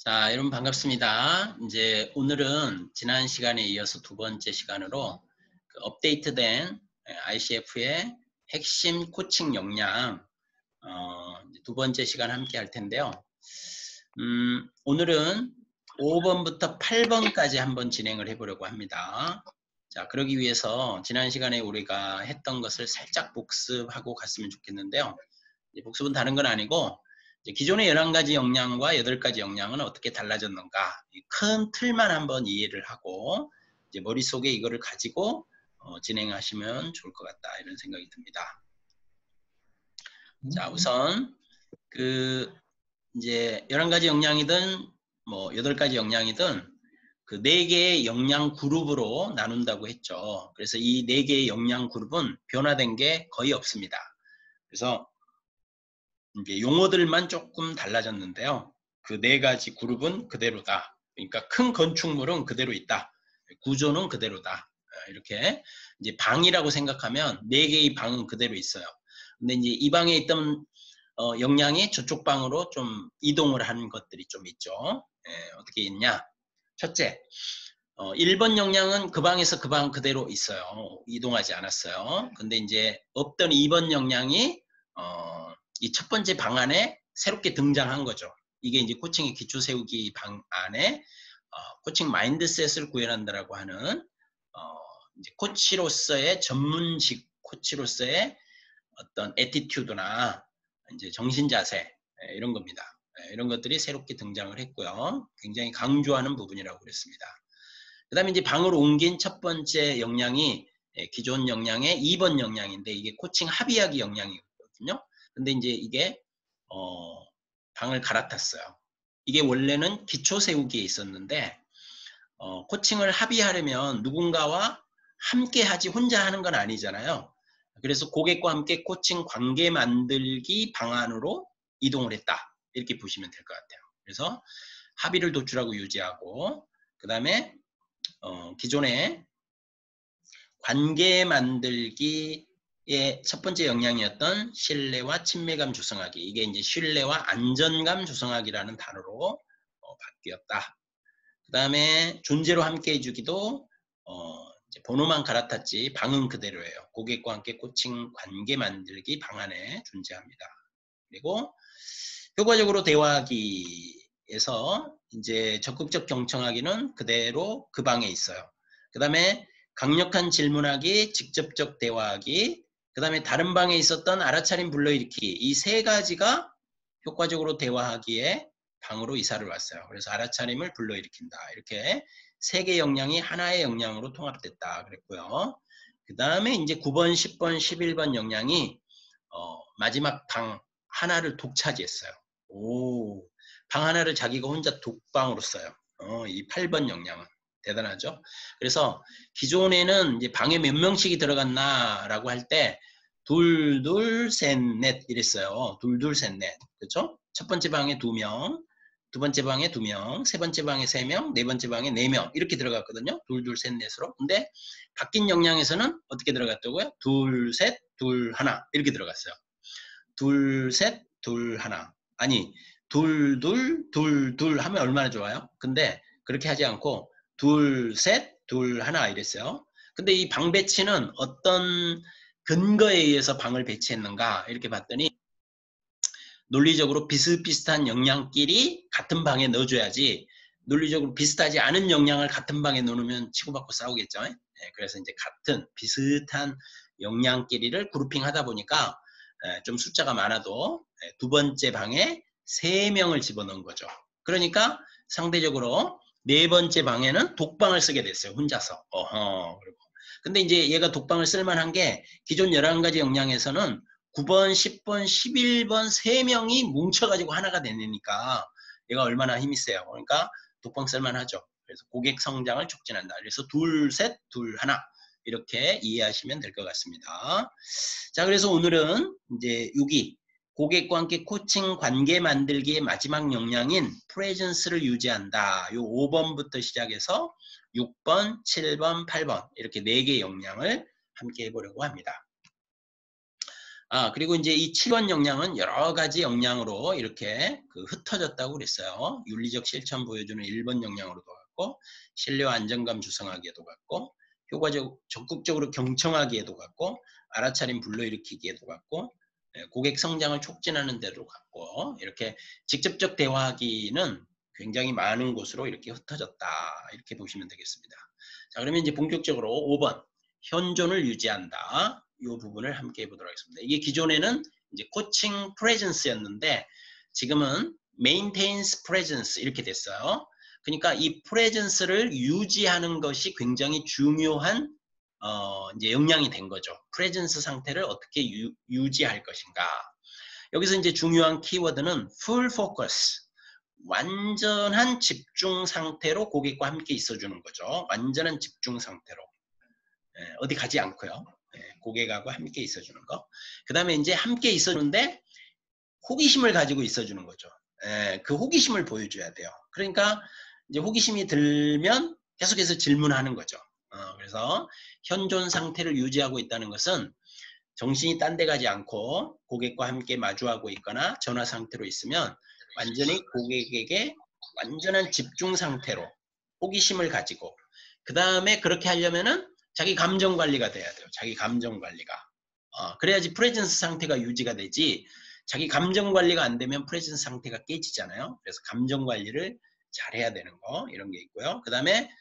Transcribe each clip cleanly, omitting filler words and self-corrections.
자, 여러분 반갑습니다. 이제 오늘은 지난 시간에 이어서 두 번째 시간으로 그 업데이트된 ICF의 핵심 코칭 역량 이제 두 번째 시간 함께 할 텐데요. 오늘은 5번부터 8번까지 한번 진행을 해보려고 합니다. 자, 그러기 위해서 지난 시간에 우리가 했던 것을 살짝 복습하고 갔으면 좋겠는데요. 복습은 다른 건 아니고 기존의 11가지 역량과 8가지 역량은 어떻게 달라졌는가, 큰 틀만 한번 이해를 하고 이제 머릿속에 이거를 가지고 진행하시면 좋을 것 같다, 이런 생각이 듭니다. 자, 우선 이제 11가지 역량이든 뭐 8가지 역량이든 그 4개의 역량 그룹으로 나눈다고 했죠. 그래서 이 4개의 역량 그룹은 변화된 게 거의 없습니다. 그래서 이제 용어들만 조금 달라졌는데요. 그 4가지 그룹은 그대로다. 그러니까 큰 건축물은 그대로 있다. 구조는 그대로다. 이렇게 이제 방이라고 생각하면 4개의 방은 그대로 있어요. 근데 이제 이 방에 있던 역량이 저쪽 방으로 좀 이동을 한 것들이 좀 있죠. 어떻게 있냐? 첫째, 1번 역량은 그 방에서 그 방 그대로 있어요. 이동하지 않았어요. 근데 이제 없던 2번 역량이 이 첫 번째 방 안에 새롭게 등장한 거죠. 이게 이제 코칭의 기초 세우기 방 안에 코칭 마인드셋을 구현한다라고 하는 이제 코치로서의 전문직 코치로서의 어떤 애티튜드나 이제 정신 자세, 이런 겁니다. 이런 것들이 새롭게 등장을 했고요. 굉장히 강조하는 부분이라고 그랬습니다. 그 다음에 이제 방으로 옮긴 첫 번째 역량이 기존 역량의 2번 역량인데, 이게 코칭 합의하기 역량이거든요. 근데 이제 이게 방을 갈아탔어요. 이게 원래는 기초 세우기에 있었는데 코칭을 합의하려면 누군가와 함께 하지 혼자 하는 건 아니잖아요. 그래서 고객과 함께 코칭 관계 만들기 방안으로 이동을 했다, 이렇게 보시면 될 것 같아요. 그래서 합의를 도출하고 유지하고, 그 다음에 기존의 관계 만들기의 첫 번째 역량이었던 신뢰와 친밀감 조성하기, 이게 이제 신뢰와 안전감 조성하기라는 단어로 바뀌었다. 그 다음에 존재로 함께 해주기도 이제 번호만 갈아탔지 방은 그대로예요. 고객과 함께 코칭 관계 만들기 방안에 존재합니다. 그리고 효과적으로 대화하기에서 이제 적극적 경청하기는 그대로 그 방에 있어요. 그 다음에 강력한 질문하기, 직접적 대화하기, 그 다음에 다른 방에 있었던 알아차림 불러일으키기, 이 3가지가 효과적으로 대화하기에 방으로 이사를 왔어요. 그래서 알아차림을 불러일으킨다, 이렇게 3개 역량이 하나의 역량으로 통합됐다 그랬고요. 그 다음에 이제 9번, 10번, 11번 역량이 마지막 방 하나를 독차지했어요. 방 하나를 자기가 혼자 독방으로 써요. 이 8번 역량은 대단하죠. 그래서 기존에는 이제 방에 몇 명씩이 들어갔나라고 할 때 둘, 둘, 셋, 넷 이랬어요. 둘, 둘, 셋, 넷. 그렇죠? 첫 번째 방에 2명, 두 번째 방에 2명, 세 번째 방에 3명, 네 번째 방에 4명 이렇게 들어갔거든요. 둘, 둘, 셋, 넷으로. 근데 바뀐 역량에서는 어떻게 들어갔다고요? 둘, 셋, 둘, 하나 이렇게 들어갔어요. 둘, 셋, 둘, 하나. 아니, 둘, 둘, 둘, 둘 하면 얼마나 좋아요? 근데 그렇게 하지 않고 둘, 셋, 둘, 하나 이랬어요. 근데 이 방 배치는 어떤 근거에 의해서 방을 배치했는가 이렇게 봤더니, 논리적으로 비슷비슷한 역량끼리 같은 방에 넣어줘야지, 논리적으로 비슷하지 않은 역량을 같은 방에 넣으면 치고받고 싸우겠죠. 그래서 이제 같은 비슷한 역량끼리를 그룹핑 하다 보니까 좀 숫자가 많아도 두 번째 방에 3명을 집어넣은 거죠. 그러니까 상대적으로 네 번째 방에는 독방을 쓰게 됐어요. 혼자서. 근데 이제 얘가 독방을 쓸만한 게 기존 11가지 역량에서는 9번, 10번, 11번 3명이 뭉쳐가지고 하나가 되니까 얘가 얼마나 힘이 세요. 그러니까 독방 쓸만하죠. 그래서 고객 성장을 촉진한다. 그래서 둘, 셋, 둘, 하나 이렇게 이해하시면 될 것 같습니다. 자, 그래서 오늘은 이제 6위 고객과 함께 코칭 관계 만들기의 마지막 역량인 프레젠스를 유지한다. 요 5번부터 시작해서 6번, 7번, 8번 이렇게 4개의 역량을 함께 해보려고 합니다. 그리고 이제 이 7번 역량은 여러 가지 역량으로 이렇게 흩어졌다고 그랬어요. 윤리적 실천 보여주는 1번 역량으로도 같고, 신뢰와 안정감 주성하기에도 같고, 적극적으로 경청하기에도 같고, 알아차림 불러일으키기에도 같고, 고객 성장을 촉진하는 데도 같고, 이렇게 직접적 대화하기는 굉장히 많은 곳으로 이렇게 흩어졌다. 이렇게 보시면 되겠습니다. 자, 그러면 이제 본격적으로 5번. 현존을 유지한다. 이 부분을 함께 해보도록 하겠습니다. 이게 기존에는 이제 코칭 프레젠스였는데 지금은 maintains presence 이렇게 됐어요. 그러니까 이 프레젠스를 유지하는 것이 굉장히 중요한 이제 역량이 된 거죠. 프레젠스 상태를 어떻게 유지할 것인가. 여기서 이제 중요한 키워드는 full focus. 완전한 집중 상태로 고객과 함께 있어주는 거죠. 완전한 집중 상태로. 어디 가지 않고요. 고객하고 함께 있어주는 거. 그 다음에 이제 함께 있어주는데 호기심을 가지고 있어주는 거죠. 그 호기심을 보여줘야 돼요. 그러니까 이제 호기심이 들면 계속해서 질문하는 거죠. 그래서 현존 상태를 유지하고 있다는 것은 정신이 딴 데 가지 않고 고객과 함께 마주하고 있거나 전화 상태로 있으면 완전히 고객에게 완전한 집중 상태로 호기심을 가지고 그 다음에 그렇게 하려면은 자기 감정 관리가 돼야 돼요. 자기 감정 관리가. 그래야지 프레젠스 상태가 유지가 되지 자기 감정 관리가 안 되면 프레젠스 상태가 깨지잖아요. 그래서 감정 관리를 잘 해야 되는 거 이런 게 있고요. 그 다음에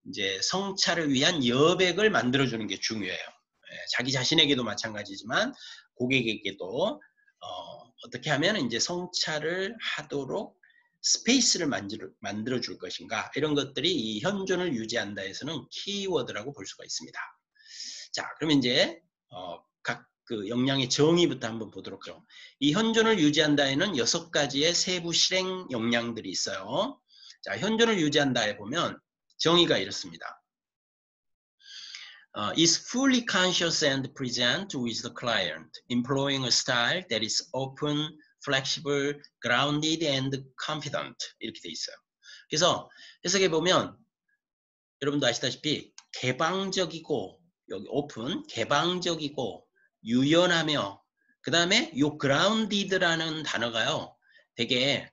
이제 성찰을 위한 여백을 만들어주는 게 중요해요. 자기 자신에게도 마찬가지지만 고객에게도 어떻게 하면 이제 성찰을 하도록 스페이스를 만들어 줄 것인가 이런 것들이 이 현존을 유지한다에서는 키워드라고 볼 수가 있습니다. 자, 그러면 이제 각 그 역량의 정의부터 한번 보도록 하죠. 이 현존을 유지한다에는 6가지의 세부 실행 역량들이 있어요. 자, 현존을 유지한다에 보면 정의가 이렇습니다. is fully conscious and present with the client, employing a style that is open, flexible, grounded, and confident. 이렇게 돼 있어요. 그래서 해석해 보면 여러분도 아시다시피 개방적이고 여기 오픈, 개방적이고 유연하며 그 다음에 요 grounded라는 단어가요. 되게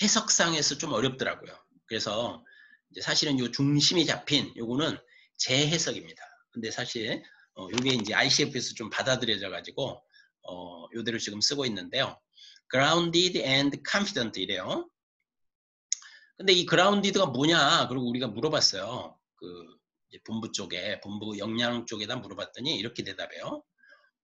해석상에서 좀 어렵더라고요. 그래서 이제 사실은 요 중심이 잡힌 요거는 제 해석입니다. 근데 사실 요게 이제 ICF에서 좀 받아들여져 가지고 요대로 지금 쓰고 있는데요. grounded and confident 이래요. 근데 이 grounded가 뭐냐? 그리고 우리가 물어봤어요. 이제 본부 쪽에, 본부 역량 쪽에다 물어봤더니 이렇게 대답해요.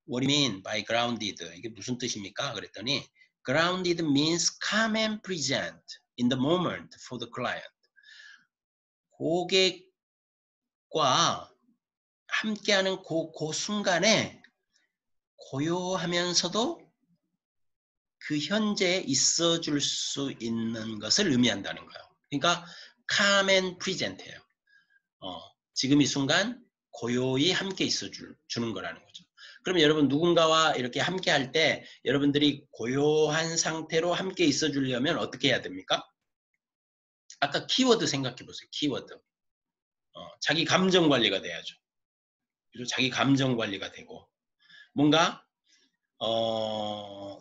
What do you mean by grounded? 이게 무슨 뜻입니까? 그랬더니 grounded means calm and present in the moment for the client. 고객과 함께하는 그 순간에 고요하면서도 그 현재에 있어줄 수 있는 것을 의미한다는 거예요. 그러니까 calm and present예요. 지금 이 순간 고요히 함께 있어주는 거라는 거죠. 그러면 여러분 누군가와 이렇게 함께 할 때 여러분들이 고요한 상태로 함께 있어주려면 어떻게 해야 됩니까? 아까 키워드 생각해 보세요. 키워드. 자기 감정 관리가 돼야죠. 그리고 자기 감정 관리가 되고 뭔가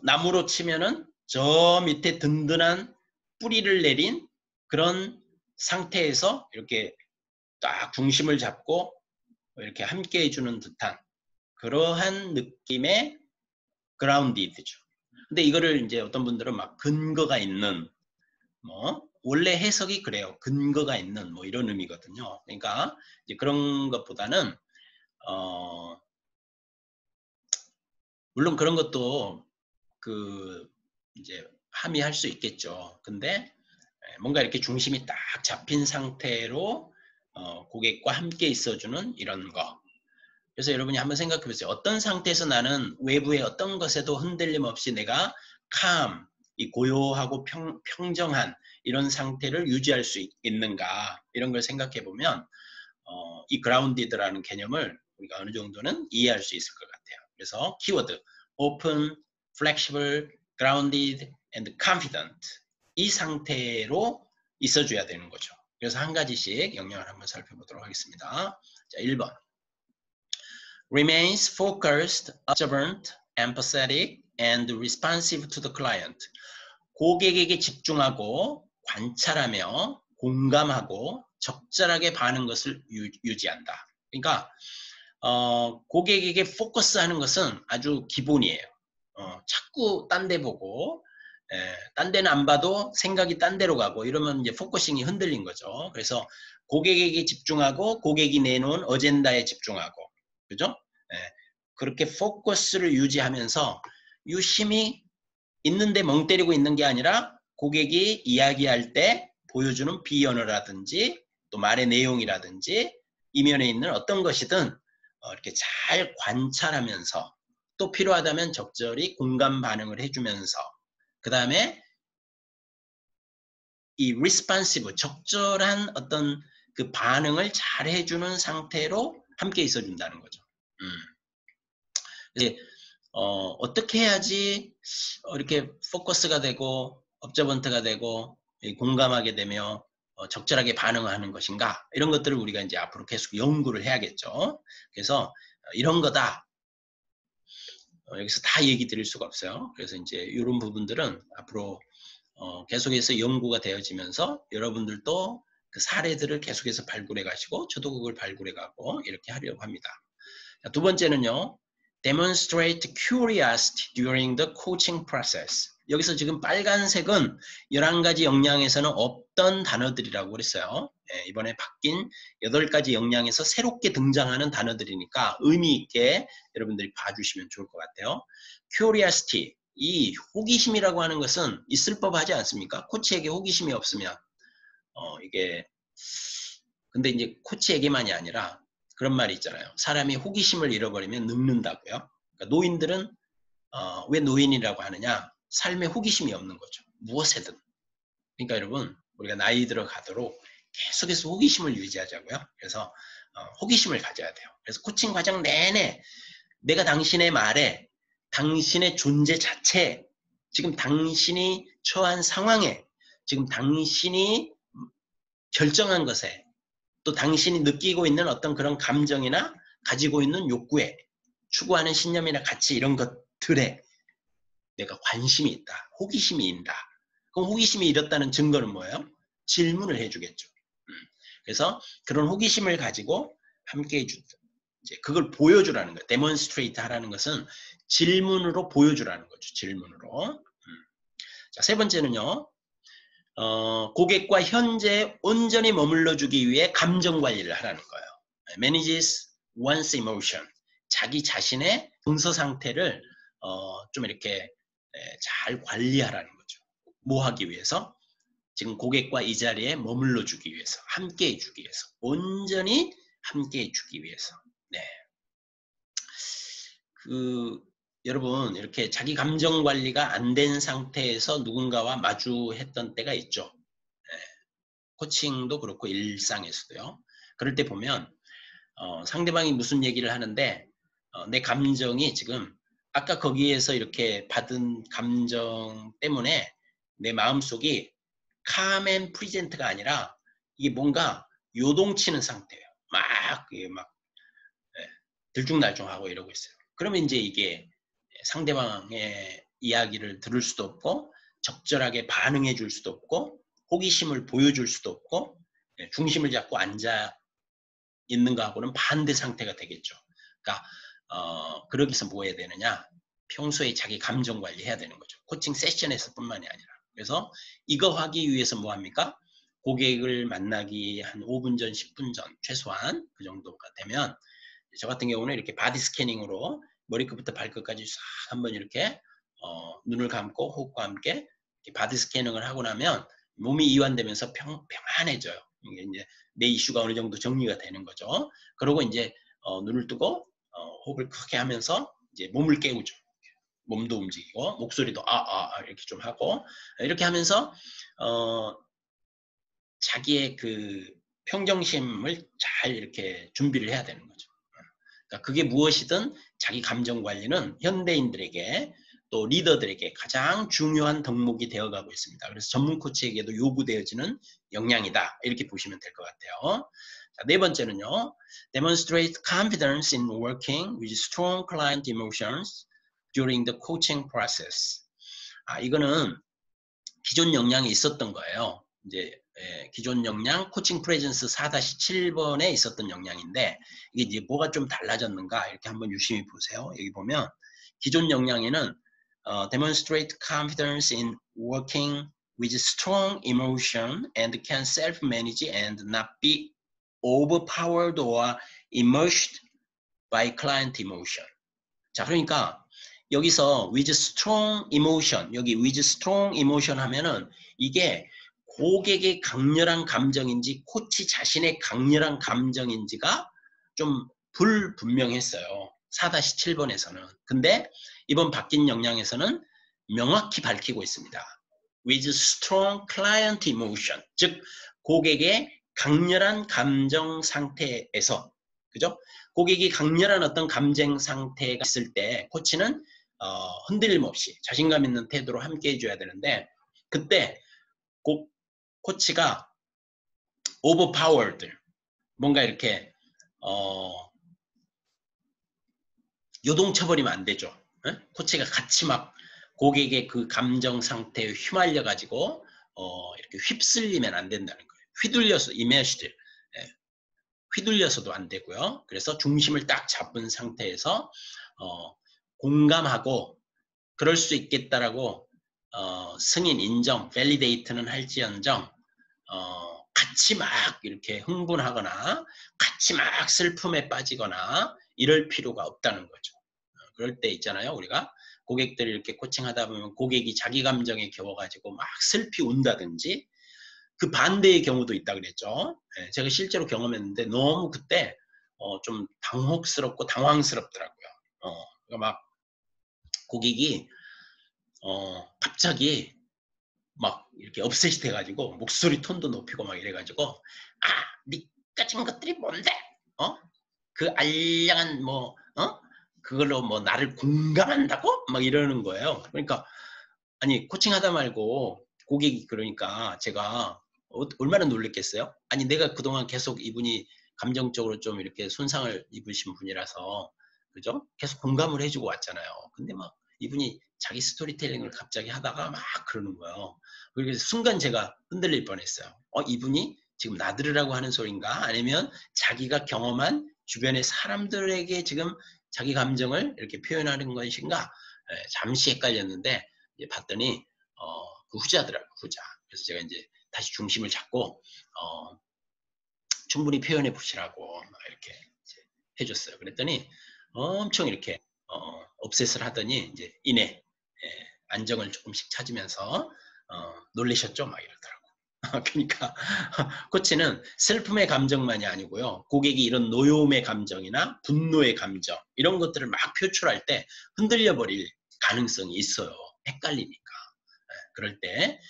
나무로 치면은 저 밑에 든든한 뿌리를 내린 그런 상태에서 이렇게 딱 중심을 잡고 이렇게 함께 해주는 듯한 그러한 느낌의 그라운디드죠. 근데 이거를 이제 어떤 분들은 막 근거가 있는 원래 해석이 그래요. 근거가 있는 이런 의미거든요. 그러니까 이제 그런 것보다는 물론 그런 것도 이제 함의할 수 있겠죠. 근데 뭔가 이렇게 중심이 딱 잡힌 상태로 고객과 함께 있어주는 이런 거. 그래서 여러분이 한번 생각해 보세요. 어떤 상태에서 나는 외부의 어떤 것에도 흔들림 없이 내가 calm, 이 고요하고 평정한 이런 상태를 유지할 수 있는가 이런 걸 생각해 보면 이 grounded라는 개념을 우리가 어느 정도는 이해할 수 있을 것 같아요. 그래서 키워드 open, flexible, grounded, and confident 이 상태로 있어줘야 되는 거죠. 그래서 한 가지씩 역량을 한번 살펴보도록 하겠습니다. 자, 1번. remains focused, observant, empathetic, and responsive to the client. 고객에게 집중하고 관찰하며 공감하고 적절하게 반응하는 것을 유지한다. 그러니까 고객에게 포커스하는 것은 아주 기본이에요. 자꾸 딴 데 보고 딴 데는 안 봐도 생각이 딴 데로 가고 이러면 이제 포커싱이 흔들린 거죠. 그래서 고객에게 집중하고 고객이 내놓은 어젠다에 집중하고, 그죠? 그렇게 포커스를 유지하면서 유심히 있는데 멍 때리고 있는 게 아니라 고객이 이야기할 때 보여주는 비언어라든지 또 말의 내용이라든지 이면에 있는 어떤 것이든 이렇게 잘 관찰하면서 또 필요하다면 적절히 공감 반응을 해주면서 그 다음에 이 responsive, 적절한 어떤 그 반응을 잘 해주는 상태로 함께 있어준다는 거죠. 이제 어떻게 해야지 이렇게 포커스가 되고 업저번트가 되고 공감하게 되며 적절하게 반응하는 것인가, 이런 것들을 우리가 이제 앞으로 계속 연구를 해야겠죠. 그래서 이런 거다. 여기서 다 얘기 드릴 수가 없어요. 그래서 이제 이런 부분들은 앞으로 계속해서 연구가 되어지면서 여러분들도 그 사례들을 계속해서 발굴해 가시고 저도 그걸 발굴해 가고 이렇게 하려고 합니다. 자, 두 번째는요. Demonstrate curiosity during the coaching process. 여기서 지금 빨간색은 11가지 역량에서는 없던 단어들이라고 그랬어요. 이번에 바뀐 8가지 역량에서 새롭게 등장하는 단어들이니까 의미 있게 여러분들이 봐주시면 좋을 것 같아요. Curiosity, 이 호기심이라고 하는 것은 있을 법하지 않습니까? 코치에게 호기심이 없으면 이게 근데 이제 코치에게만이 아니라 그런 말이 있잖아요. 사람이 호기심을 잃어버리면 늙는다고요. 그러니까 노인들은 왜 노인이라고 하느냐? 삶에 호기심이 없는 거죠. 무엇에든. 그러니까 여러분 우리가 나이 들어가도록 계속해서 호기심을 유지하자고요. 그래서 호기심을 가져야 돼요. 그래서 코칭 과정 내내 내가 당신의 말에, 당신의 존재 자체에, 지금 당신이 처한 상황에, 지금 당신이 결정한 것에, 또 당신이 느끼고 있는 어떤 그런 감정이나 가지고 있는 욕구에, 추구하는 신념이나 가치, 이런 것들에 내가 관심이 있다. 호기심이 있다. 그럼 호기심이 잃었다는 증거는 뭐예요? 질문을 해주겠죠. 그래서 그런 호기심을 가지고 함께 해준다. 이제 그걸 보여주라는 거예요. demonstrate 하라는 것은 질문으로 보여주라는 거죠. 질문으로. 자, 세 번째는요. 고객과 현재 온전히 머물러 주기 위해 감정 관리를 하라는 거예요. manages one's emotion. 자기 자신의 정서 상태를 좀 이렇게 잘 관리하라는 거죠. 뭐 하기 위해서? 지금 고객과 이 자리에 머물러 주기 위해서, 함께 해주기 위해서, 온전히 함께 해주기 위해서. 네. 여러분 이렇게 자기 감정 관리가 안 된 상태에서 누군가와 마주했던 때가 있죠. 네. 코칭도 그렇고 일상에서도요. 그럴 때 보면 상대방이 무슨 얘기를 하는데 내 감정이 지금 아까 거기에서 이렇게 받은 감정 때문에 내 마음속이 calm and present가 아니라 이게 뭔가 요동치는 상태예요. 막 들쭉날쭉하고 이러고 있어요. 그러면 이제 이게 상대방의 이야기를 들을 수도 없고 적절하게 반응해 줄 수도 없고 호기심을 보여줄 수도 없고 중심을 잡고 앉아 있는 거하고는 반대 상태가 되겠죠. 그러니까 그러기 위해서 뭐 해야 되느냐? 평소에 자기 감정 관리해야 되는 거죠. 코칭 세션에서 뿐만이 아니라. 그래서 이거 하기 위해서 뭐 합니까? 고객을 만나기 한 5분 전, 10분 전 최소한 그 정도가 되면 저 같은 경우는 이렇게 바디 스캐닝으로 머리끝부터 발끝까지 싹 한번 이렇게 눈을 감고 호흡과 함께 바디 스캐닝을 하고 나면 몸이 이완되면서 평안해져요. 이게 이제 내 이슈가 어느 정도 정리가 되는 거죠. 그리고 이제 눈을 뜨고 호흡을 크게 하면서 이제 몸을 깨우죠. 몸도 움직이고 목소리도 이렇게 좀 하고 이렇게 하면서 자기의 그 평정심을 잘 이렇게 준비를 해야 되는 거죠. 그러니까 그게 무엇이든 자기 감정 관리는 현대인들에게 또 리더들에게 가장 중요한 덕목이 되어가고 있습니다. 그래서 전문 코치에게도 요구되어지는 역량이다. 이렇게 보시면 될 것 같아요. 자, 네 번째는요. Demonstrate confidence in working with strong client emotions during the coaching process. 이거는 기존 역량이 있었던 거예요. 이제 기존 역량 코칭 프레젠스 4-7번에 있었던 역량인데 이게 이제 뭐가 좀 달라졌는가 이렇게 한번 유심히 보세요. 여기 보면 기존 역량에는 demonstrate confidence in working with strong emotion and can self-manage and not be overpowered or immersed by client emotion. 자, 그러니까 여기서 with strong emotion, 여기 with strong emotion 하면은 이게 고객의 강렬한 감정인지 코치 자신의 강렬한 감정인지가 좀 불분명했어요. 4-7번에서는. 근데 이번 바뀐 역량에서는 명확히 밝히고 있습니다. with strong client emotion, 즉 고객의 강렬한 감정 상태에서, 그죠? 고객이 강렬한 어떤 감정 상태가 있을 때 코치는 흔들림 없이 자신감 있는 태도로 함께 해줘야 되는데 그때 코치가 overpowered, 뭔가 이렇게 요동쳐버리면 안 되죠. 코치가 같이 막 고객의 그 감정 상태에 휘말려 가지고 이렇게 휩쓸리면 안 된다는 거예요. 휘둘려서 immersed, 휘둘려서도 안 되고요. 그래서 중심을 딱 잡은 상태에서 공감하고 그럴 수 있겠다라고 승인, 인정, validate는 할지언정 같이 막 이렇게 흥분하거나 같이 막 슬픔에 빠지거나 이럴 필요가 없다는 거죠. 그럴 때 있잖아요. 우리가 고객들이 이렇게 코칭하다 보면 고객이 자기 감정에 겨워가지고 막 슬피 운다든지 그 반대의 경우도 있다 그랬죠. 제가 실제로 경험했는데 너무 그때 좀 당혹스럽고 당황스럽더라고요. 그러니까 막 고객이 갑자기 막 이렇게 업셋이 돼가지고 목소리 톤도 높이고 막 이래가지고 니 가진 것들이 뭔데? 그 알량한 그걸로 뭐 나를 공감한다고? 막 이러는 거예요. 그러니까 아니 코칭하다 말고 고객이 그러니까 제가 얼마나 놀랬겠어요? 아니 내가 그동안 계속 이분이 감정적으로 좀 이렇게 손상을 입으신 분이라서 그죠? 계속 공감을 해주고 왔잖아요. 근데 막 이분이 자기 스토리텔링을 갑자기 하다가 막 그러는 거예요. 그래서 순간 제가 흔들릴 뻔했어요. 이분이 지금 나들으라고 하는 소린가? 아니면 자기가 경험한 주변의 사람들에게 지금 자기 감정을 이렇게 표현하는 것인가? 잠시 헷갈렸는데 이제 봤더니 그 후자더라고요. 후자. 그래서 제가 이제 다시 중심을 잡고 충분히 표현해 보시라고 이렇게 해줬어요. 그랬더니 엄청 이렇게 업셋을 하더니 이제 이내 안정을 조금씩 찾으면서 놀라셨죠? 막 이러더라고. 그러니까 코치는 슬픔의 감정만이 아니고요. 고객이 이런 노여움의 감정이나 분노의 감정 이런 것들을 막 표출할 때 흔들려 버릴 가능성이 있어요. 헷갈리니까. 그럴 때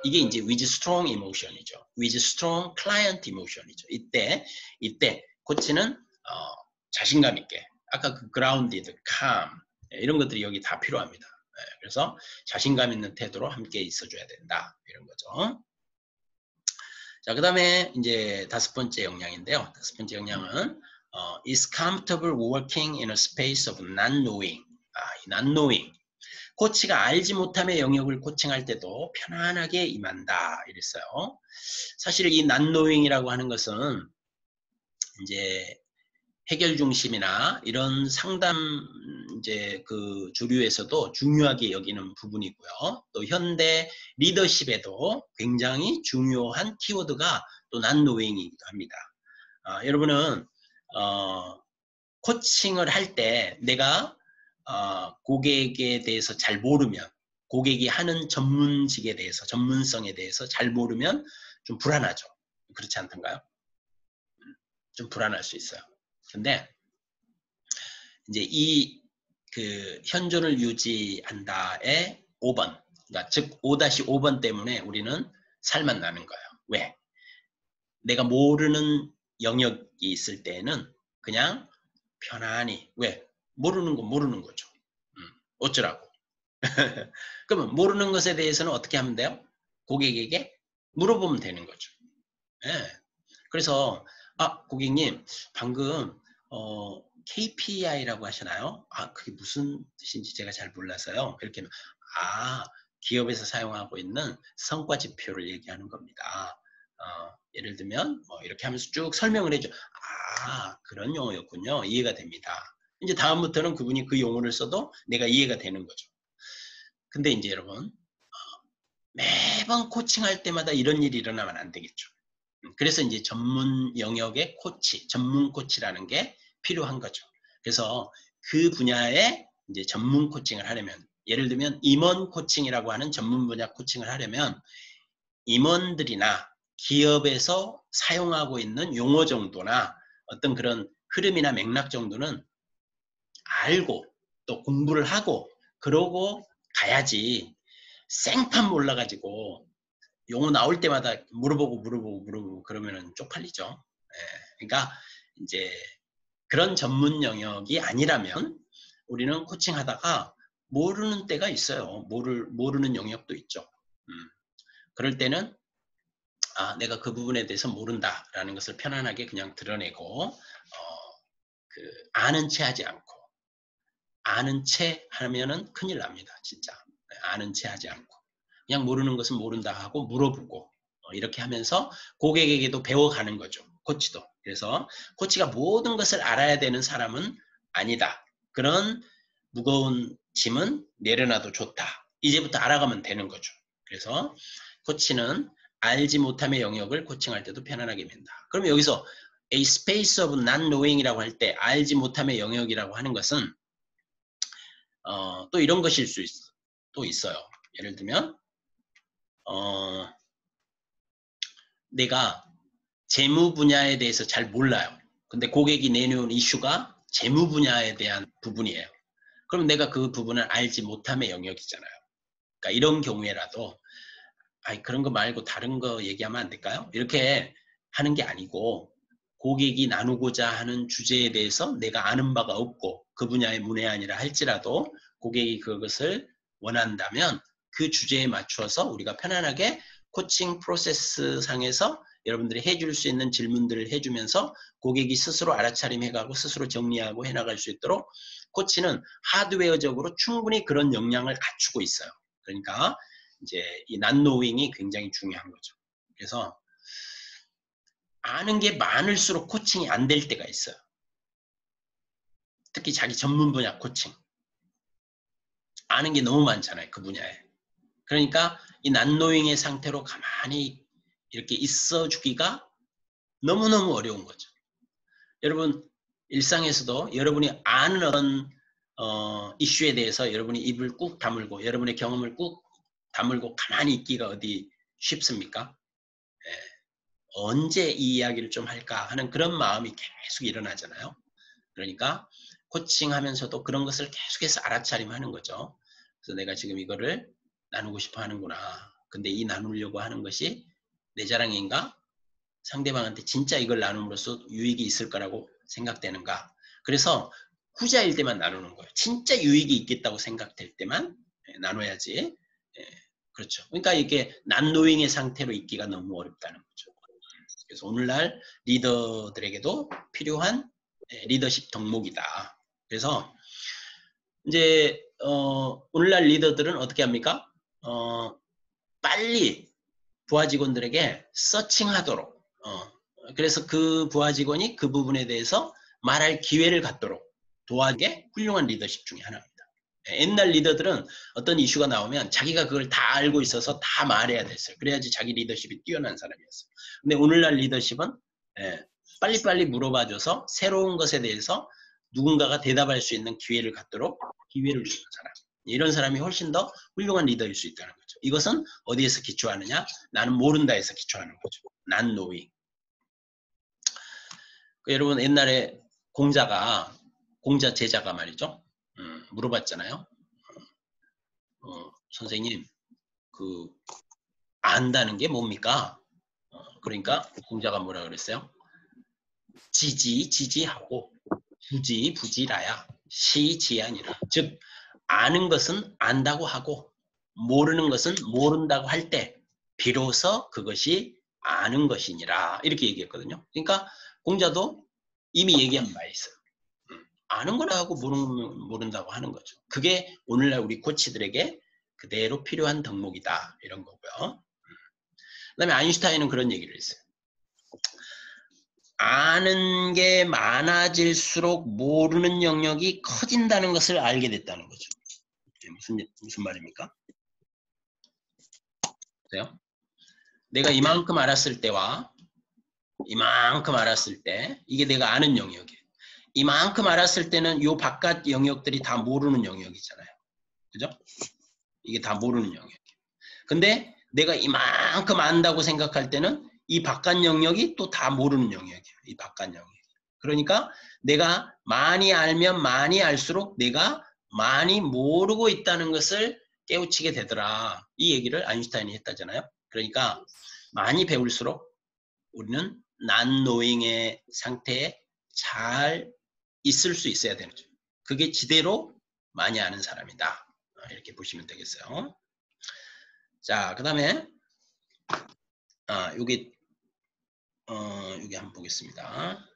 이게 이제 with strong emotion이죠. with strong client emotion이죠. 이때 코치는 자신감 있게 아까 그 grounded, calm 이런 것들이 여기 다 필요합니다. 그래서 자신감 있는 태도로 함께 있어줘야 된다 이런 거죠. 자, 그다음에 이제 5번째 역량인데요. 5번째 역량은 is comfortable working in a space of not knowing. 이 not knowing. 코치가 알지 못함의 영역을 코칭할 때도 편안하게 임한다 이랬어요. 사실 이 not knowing이라고 하는 것은 이제 해결 중심이나 이런 상담 이제 그 주류에서도 중요하게 여기는 부분이고요. 또 현대 리더십에도 굉장히 중요한 키워드가 또 not knowing이기도 합니다. 여러분은 코칭을 할 때 내가 고객에 대해서 잘 모르면 고객이 하는 전문직에 대해서 전문성에 대해서 잘 모르면 좀 불안하죠. 그렇지 않던가요? 좀 불안할 수 있어요. 근데 이제 이 그 현존을 유지한다의 5번, 그러니까 즉 5-5번 때문에 우리는 살만 나는 거예요. 왜? 내가 모르는 영역이 있을 때는 그냥 편안히 왜? 모르는 건 모르는 거죠. 어쩌라고? 그러면 모르는 것에 대해서는 어떻게 하면 돼요? 고객에게 물어보면 되는 거죠. 예. 그래서 고객님, 방금 KPI라고 하시나요? 그게 무슨 뜻인지 제가 잘 몰라서요. 이렇게 하면, 기업에서 사용하고 있는 성과 지표를 얘기하는 겁니다. 예를 들면 이렇게 하면서 쭉 설명을 해줘. 그런 용어였군요. 이해가 됩니다. 이제 다음부터는 그분이 그 용어를 써도 내가 이해가 되는 거죠. 근데 이제 여러분, 매번 코칭할 때마다 이런 일이 일어나면 안 되겠죠. 그래서 이제 전문 영역의 코치, 전문 코치라는 게 필요한 거죠. 그래서 그 분야에 이제 전문 코칭을 하려면, 예를 들면 임원 코칭이라고 하는 전문 분야 코칭을 하려면 임원들이나 기업에서 사용하고 있는 용어 정도나 어떤 그런 흐름이나 맥락 정도는 알고 또 공부를 하고 그러고 가야지, 생판 몰라가지고 용어 나올 때마다 물어보고 그러면은 쪽팔리죠. 그러니까 이제 그런 전문 영역이 아니라면 우리는 코칭하다가 모르는 때가 있어요. 모르는 영역도 있죠. 그럴 때는 내가 그 부분에 대해서 모른다라는 것을 편안하게 그냥 드러내고 아는 체 하지 않고, 아는 체 하면은 큰일 납니다. 진짜. 아는 체 하지 않고 그냥 모르는 것은 모른다 하고 물어보고 이렇게 하면서 고객에게도 배워가는 거죠. 코치도. 그래서 코치가 모든 것을 알아야 되는 사람은 아니다. 그런 무거운 짐은 내려놔도 좋다. 이제부터 알아가면 되는 거죠. 그래서 코치는 알지 못함의 영역을 코칭할 때도 편안하게 맨다. 그럼 여기서 a space of not knowing이라고 할 때 알지 못함의 영역이라고 하는 것은 또 이런 것일 수 또 있어요. 예를 들면 내가 재무 분야에 대해서 잘 몰라요. 근데 고객이 내놓은 이슈가 재무 분야에 대한 부분이에요. 그럼 내가 그 부분을 알지 못함의 영역이잖아요. 그러니까 이런 경우에라도 그런 거 말고 다른 거 얘기하면 안 될까요? 이렇게 하는 게 아니고 고객이 나누고자 하는 주제에 대해서 내가 아는 바가 없고 그 분야의 문외한이라 할지라도 고객이 그것을 원한다면 그 주제에 맞춰서 우리가 편안하게 코칭 프로세스 상에서 여러분들이 해줄 수 있는 질문들을 해주면서 고객이 스스로 알아차림해가고 스스로 정리하고 해나갈 수 있도록 코치는 하드웨어적으로 충분히 그런 역량을 갖추고 있어요. 그러니까 이제 이 not knowing이 굉장히 중요한 거죠. 그래서 아는 게 많을수록 코칭이 안 될 때가 있어요. 특히 자기 전문 분야 코칭. 아는 게 너무 많잖아요. 그 분야에. 그러니까 이 not knowing의 상태로 가만히 이렇게 있어 주기가 너무너무 어려운 거죠. 여러분 일상에서도 여러분이 아는 어떤 이슈에 대해서 여러분이 입을 꾹 다물고 여러분의 경험을 꾹 다물고 가만히 있기가 어디 쉽습니까? 언제 이 이야기를 좀 할까 하는 그런 마음이 계속 일어나잖아요. 그러니까 코칭하면서도 그런 것을 계속해서 알아차림하는 거죠. 그래서 내가 지금 이거를 나누고 싶어 하는구나. 근데 이 나누려고 하는 것이 내 자랑인가? 상대방한테 진짜 이걸 나눔으로써 유익이 있을 거라고 생각되는가? 그래서 후자일 때만 나누는 거예요. 진짜 유익이 있겠다고 생각될 때만 나눠야지. 그렇죠. 그러니까 이게 난노잉의 상태로 있기가 너무 어렵다는 거죠. 그래서 오늘날 리더들에게도 필요한 리더십 덕목이다. 그래서 이제 오늘날 리더들은 어떻게 합니까? 빨리 부하 직원들에게 서칭하도록 그래서 그 부하 직원이 그 부분에 대해서 말할 기회를 갖도록 도와주는 게 훌륭한 리더십 중에 하나입니다. 옛날 리더들은 어떤 이슈가 나오면 자기가 그걸 다 알고 있어서 다 말해야 됐어요. 그래야지 자기 리더십이 뛰어난 사람이었어요. 근데 오늘날 리더십은 빨리빨리 물어봐줘서 새로운 것에 대해서 누군가가 대답할 수 있는 기회를 갖도록 기회를 주는 사람. 이런 사람이 훨씬 더 훌륭한 리더일 수 있다는 거죠. 이것은 어디에서 기초하느냐? 나는 모른다에서 기초하는 거죠. not knowing. 여러분 옛날에 공자 제자가 말이죠. 물어봤잖아요. 선생님 그 안다는 게 뭡니까? 그러니까 공자가 뭐라 그랬어요? 지지하고 부지라야 시지아니라. 즉 아는 것은 안다고 하고 모르는 것은 모른다고 할 때 비로소 그것이 아는 것이니라 이렇게 얘기했거든요. 그러니까 공자도 이미 얘기한 바 있어요. 아는 거나 하고 모른다고 하는 거죠. 그게 오늘날 우리 코치들에게 그대로 필요한 덕목이다. 이런 거고요. 그 다음에 아인슈타인은 그런 얘기를 했어요. 아는 게 많아질수록 모르는 영역이 커진다는 것을 알게 됐다는 거죠. 무슨 말입니까? 보세요. 내가 이만큼 알았을 때와 이만큼 알았을 때 이게 내가 아는 영역이에요. 이만큼 알았을 때는 요 바깥 영역들이 다 모르는 영역이잖아요. 그죠? 이게 다 모르는 영역이에요. 근데 내가 이만큼 안다고 생각할 때는 이 바깥 영역이 또 다 모르는 영역이에요. 이 바깥 영역. 그러니까 내가 많이 알면 많이 알수록 내가 많이 모르고 있다는 것을 깨우치게 되더라. 이 얘기를 아인슈타인이 했다잖아요. 그러니까 많이 배울수록 우리는 not knowing의 상태에 잘 있을 수 있어야 되는 거죠. 그게 지대로 많이 아는 사람이다. 이렇게 보시면 되겠어요. 자, 그 다음에 여기 한번 보겠습니다.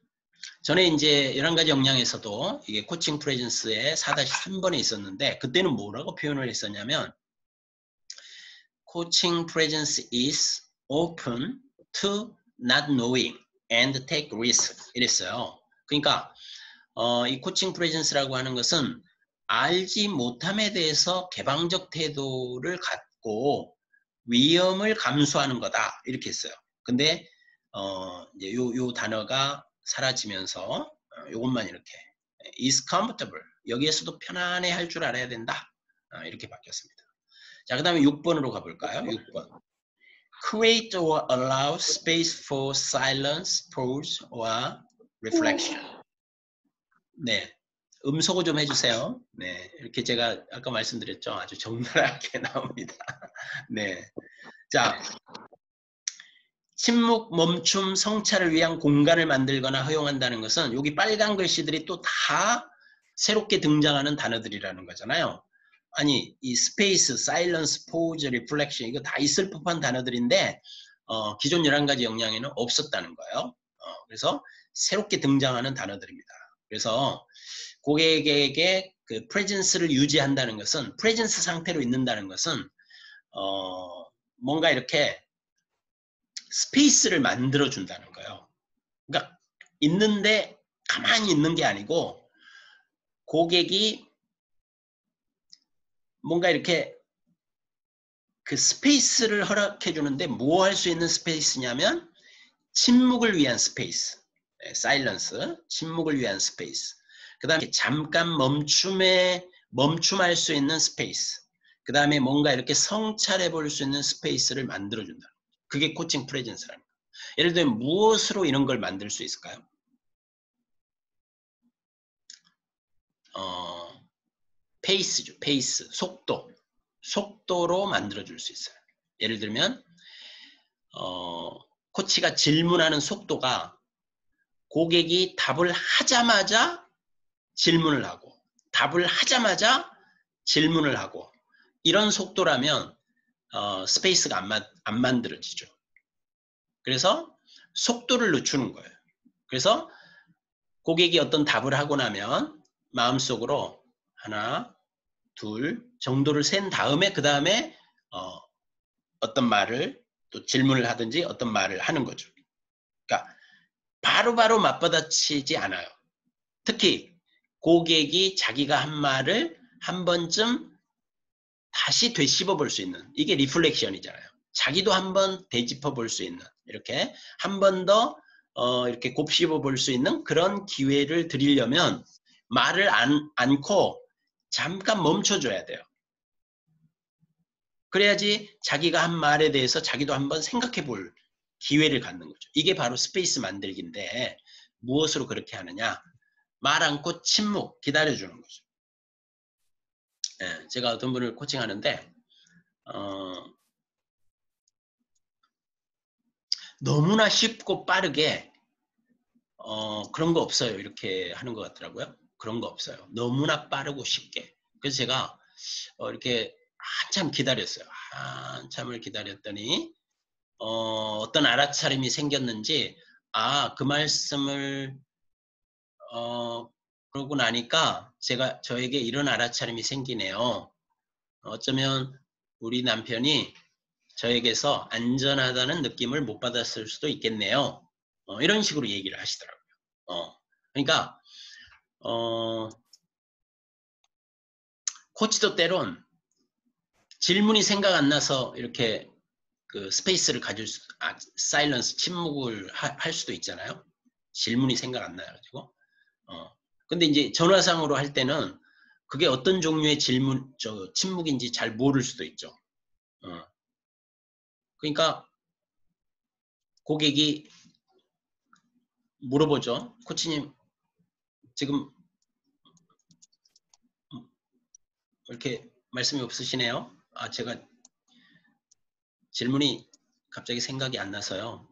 전에 이제 11가지 역량에서도 이게 코칭 프레젠스의 4-3번에 있었는데 그때는 뭐라고 표현을 했었냐면 Coaching presence is open to not knowing and take risk 이랬어요. 그러니까 이 코칭 프레젠스라고 하는 것은 알지 못함에 대해서 개방적 태도를 갖고 위험을 감수하는 거다 이렇게 했어요. 근데 이제 요 단어가 사라지면서 요것만 이렇게 is comfortable 여기에서도 편안해 할 줄 알아야 된다 이렇게 바뀌었습니다. 자, 그 다음에 6번으로 가볼까요? 6번. Create or allow space for silence, pause, or reflection. 네. 음소거 좀 해주세요. 네. 이렇게 제가 아까 말씀드렸죠. 아주 적나라하게 나옵니다. 네. 자. 침묵, 멈춤, 성찰을 위한 공간을 만들거나 허용한다는 것은 여기 빨간 글씨들이 또 다 새롭게 등장하는 단어들이라는 거잖아요. 아니 이 스페이스, 사일런스, 포즈, 리플렉션 이거 다 있을 법한 단어들인데 기존 11가지 역량에는 없었다는 거예요. 그래서 새롭게 등장하는 단어들입니다. 그래서 고객에게 그 프레젠스를 유지한다는 것은 프레젠스 상태로 있는다는 것은 뭔가 이렇게 스페이스를 만들어 준다는 거예요. 그러니까 있는데 가만히 있는 게 아니고 고객이 뭔가 이렇게 그 스페이스를 허락해 주는데 뭐 할 수 있는 스페이스냐면 침묵을 위한 스페이스, 사일런스, 침묵을 위한 스페이스. 그 다음에 잠깐 멈춤할 수 있는 스페이스. 그 다음에 뭔가 이렇게 성찰해 볼 수 있는 스페이스를 만들어 준다. 그게 코칭 프레젠스라는 거예요. 예를 들면 무엇으로 이런 걸 만들 수 있을까요? 페이스죠. 페이스, 속도로 만들어 줄 수 있어요. 예를 들면 코치가 질문하는 속도가 고객이 답을 하자마자 질문을 하고 답을 하자마자 질문을 하고 이런 속도라면 스페이스가 안 만들어지죠. 그래서 속도를 늦추는 거예요. 그래서 고객이 어떤 답을 하고 나면 마음속으로 하나, 둘 정도를 센 다음에 그 다음에 어떤 말을 또 질문을 하든지 어떤 말을 하는 거죠. 그러니까 바로바로 맞받아치지 않아요. 특히 고객이 자기가 한 말을 한 번쯤 다시 되씹어 볼 수 있는 이게 리플렉션이잖아요. 자기도 한번 되짚어 볼 수 있는 이렇게 한 번 더 이렇게 곱씹어 볼 수 있는 그런 기회를 드리려면 말을 않고 잠깐 멈춰줘야 돼요. 그래야지 자기가 한 말에 대해서 자기도 한번 생각해 볼 기회를 갖는 거죠. 이게 바로 스페이스 만들기인데 무엇으로 그렇게 하느냐? 말 않고 침묵 기다려주는 거죠. 예, 제가 어떤 분을 코칭하는데 너무나 쉽고 빠르게 그런 거 없어요. 이렇게 하는 것 같더라고요. 그런 거 없어요. 너무나 빠르고 쉽게. 그래서 제가 이렇게 한참 기다렸어요. 한참을 기다렸더니 어떤 알아차림이 생겼는지 그 말씀을 그러고 나니까 저에게 이런 알아차림이 생기네요. 어쩌면 우리 남편이 저에게서 안전하다는 느낌을 못 받았을 수도 있겠네요. 이런 식으로 얘기를 하시더라고요. 그러니까 코치도 때론 질문이 생각 안 나서 이렇게 그 스페이스를 사일런스, 침묵을 할 수도 있잖아요. 질문이 생각 안 나가지고. 근데 이제 전화상으로 할 때는 그게 어떤 종류의 침묵인지 잘 모를 수도 있죠. 그러니까 고객이 물어보죠. 코치님, 지금 이렇게 말씀이 없으시네요. 제가 질문이 갑자기 생각이 안 나서요.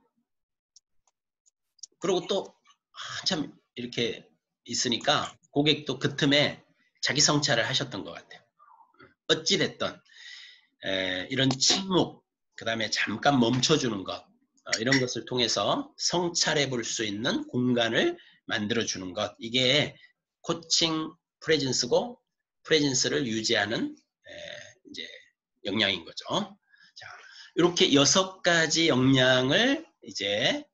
그리고 또 한참 이렇게 있으니까 고객도 그 틈에 자기 성찰을 하셨던 것 같아요. 어찌됐든 이런 침묵, 그 다음에 잠깐 멈춰주는 것, 이런 것을 통해서 성찰해 볼 수 있는 공간을 만들어주는 것, 이게 코칭 프레젠스고, 프레젠스를 유지하는 이제 역량인 거죠. 자, 이렇게 6가지 역량을 이제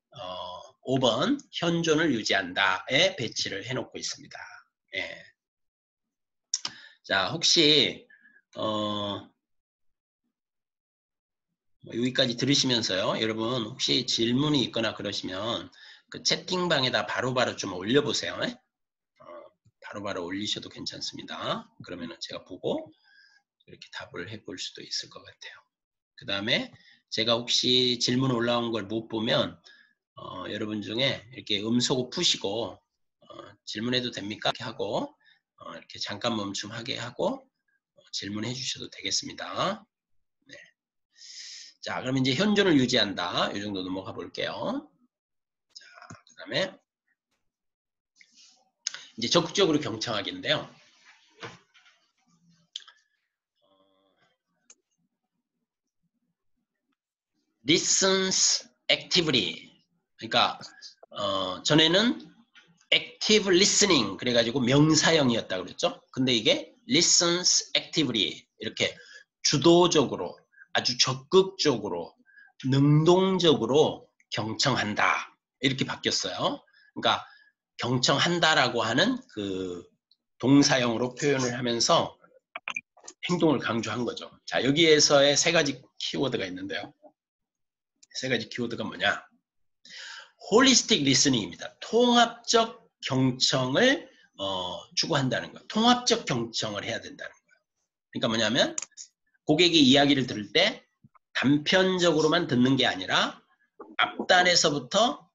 5번 현존을 유지한다에 배치를 해놓고 있습니다. 예. 자, 혹시 여기까지 들으시면서요, 여러분 혹시 질문이 있거나 그러시면 그 채팅방에다 바로바로 좀 올려보세요. 바로바로 올리셔도 괜찮습니다. 그러면은 제가 보고 이렇게 답을 해볼 수도 있을 것 같아요. 그 다음에 제가 혹시 질문 올라온 걸 못 보면 여러분 중에 이렇게 음소거 푸시고 질문해도 됩니까? 이렇게 하고 이렇게 잠깐 멈춤하게 하고 질문해 주셔도 되겠습니다. 네. 자, 그럼 이제 현존을 유지한다. 이 정도 넘어가 볼게요. 자, 그 다음에 이제 적극적으로 경청하기인데요. listens actively. 그러니까 전에는 active listening 그래가지고 명사형이었다 그랬죠. 근데 이게 listens actively 이렇게 주도적으로 아주 적극적으로 능동적으로 경청한다 이렇게 바뀌었어요. 그러니까 경청한다라고 하는 그 동사형으로 표현을 하면서 행동을 강조한 거죠. 자, 여기에서의 3가지 키워드가 있는데요. 3가지 키워드가 뭐냐? 홀리스틱 리스닝입니다. 통합적 경청을 추구한다는 거예요. 통합적 경청을 해야 된다는 거예요. 그러니까 뭐냐면 고객이 이야기를 들을 때 단편적으로만 듣는 게 아니라 앞단에서부터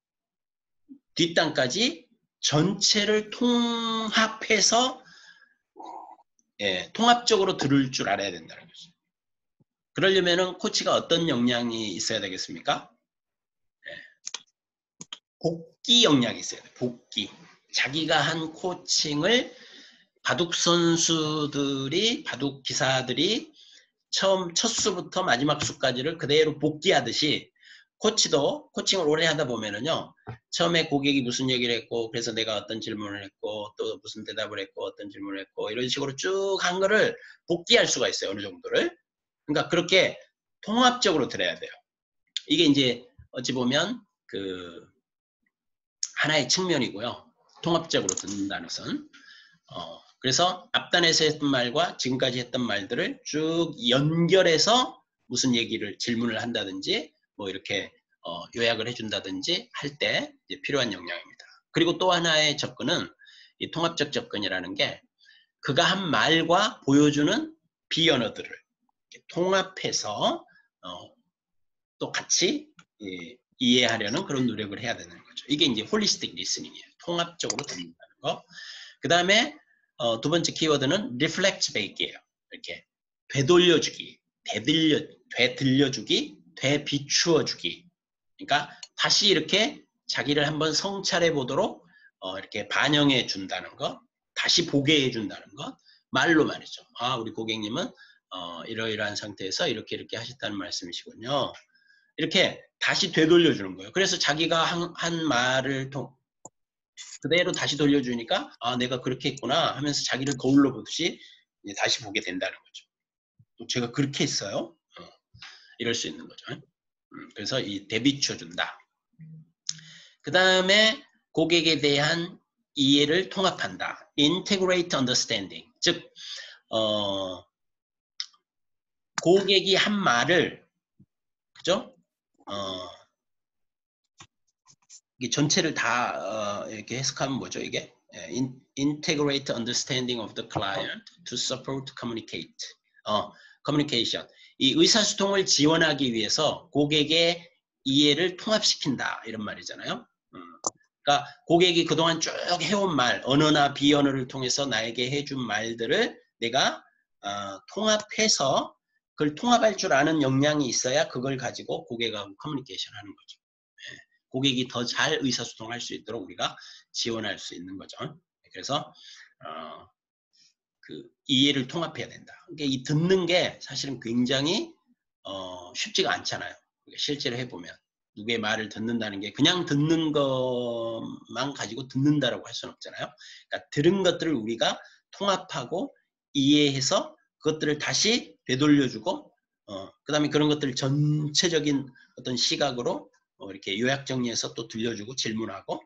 뒷단까지 전체를 통합해서 통합적으로 들을 줄 알아야 된다는 거죠. 그러려면 코치가 어떤 역량이 있어야 되겠습니까? 복귀 역량이 있어야 돼요. 복귀. 자기가 한 코칭을 바둑 선수들이, 바둑 기사들이 처음 첫 수부터 마지막 수까지를 그대로 복귀하듯이 코치도 코칭을 오래 하다 보면은요, 처음에 고객이 무슨 얘기를 했고, 그래서 내가 어떤 질문을 했고, 또 무슨 대답을 했고, 어떤 질문을 했고, 이런 식으로 쭉 한 거를 복귀할 수가 있어요. 어느 정도를. 그러니까 그렇게 통합적으로 들어야 돼요. 이게 이제 어찌 보면 그 하나의 측면이고요. 통합적으로 듣는다는 것은. 그래서 앞단에서 했던 말과 지금까지 했던 말들을 쭉 연결해서 무슨 얘기를 질문을 한다든지 뭐 이렇게 요약을 해준다든지 할 때 필요한 역량입니다. 그리고 또 하나의 접근은 이 통합적 접근이라는 게 그가 한 말과 보여주는 비언어들을 통합해서 또 같이 이해하려는 그런 노력을 해야 되는 거죠. 이게 이제 홀리스틱 리스닝이에요. 통합적으로 듣는다는 거. 그 다음에 2번째 키워드는 reflect back이에요. 이렇게 되돌려주기, 되들려주기, 되비추어주기. 그러니까 다시 이렇게 자기를 한번 성찰해 보도록 이렇게 반영해 준다는 것, 다시 보게 해 준다는 것, 말로 말이죠. 우리 고객님은 이러이러한 상태에서 이렇게 하셨다는 말씀이시군요. 이렇게 다시 되돌려주는 거예요. 그래서 자기가 한 말을 그대로 다시 돌려주니까 아 내가 그렇게 했구나 하면서 자기를 거울로 보듯이 이제 다시 보게 된다는 거죠. 제가 그렇게 했어요. 이럴 수 있는 거죠. 그래서 이 대비춰준다. 그 다음에 고객에 대한 이해를 통합한다. integrate understanding. 즉 고객이 한 말을 그죠? 이게 전체를 다 이렇게 해석하면 뭐죠? 이게 integrate understanding of the client to support communicate. communication. 이 의사소통을 지원하기 위해서 고객의 이해를 통합시킨다 이런 말이잖아요. 그러니까 고객이 그동안 쭉 해온 말, 언어나 비언어를 통해서 나에게 해준 말들을 내가 통합해서 그걸 통합할 줄 아는 역량이 있어야 그걸 가지고 고객하고 커뮤니케이션 하는 거죠. 고객이 더 잘 의사소통할 수 있도록 우리가 지원할 수 있는 거죠. 그래서 그 이해를 통합해야 된다. 그러니까 이 듣는 게 사실은 굉장히 쉽지가 않잖아요. 실제로 해보면 누구의 말을 듣는다는 게 그냥 듣는 것만 가지고 듣는다라고 할 수는 없잖아요. 그러니까 들은 것들을 우리가 통합하고 이해해서 그것들을 다시 되돌려주고 그 다음에 그런 것들을 전체적인 어떤 시각으로 이렇게 요약 정리해서 또 들려주고 질문하고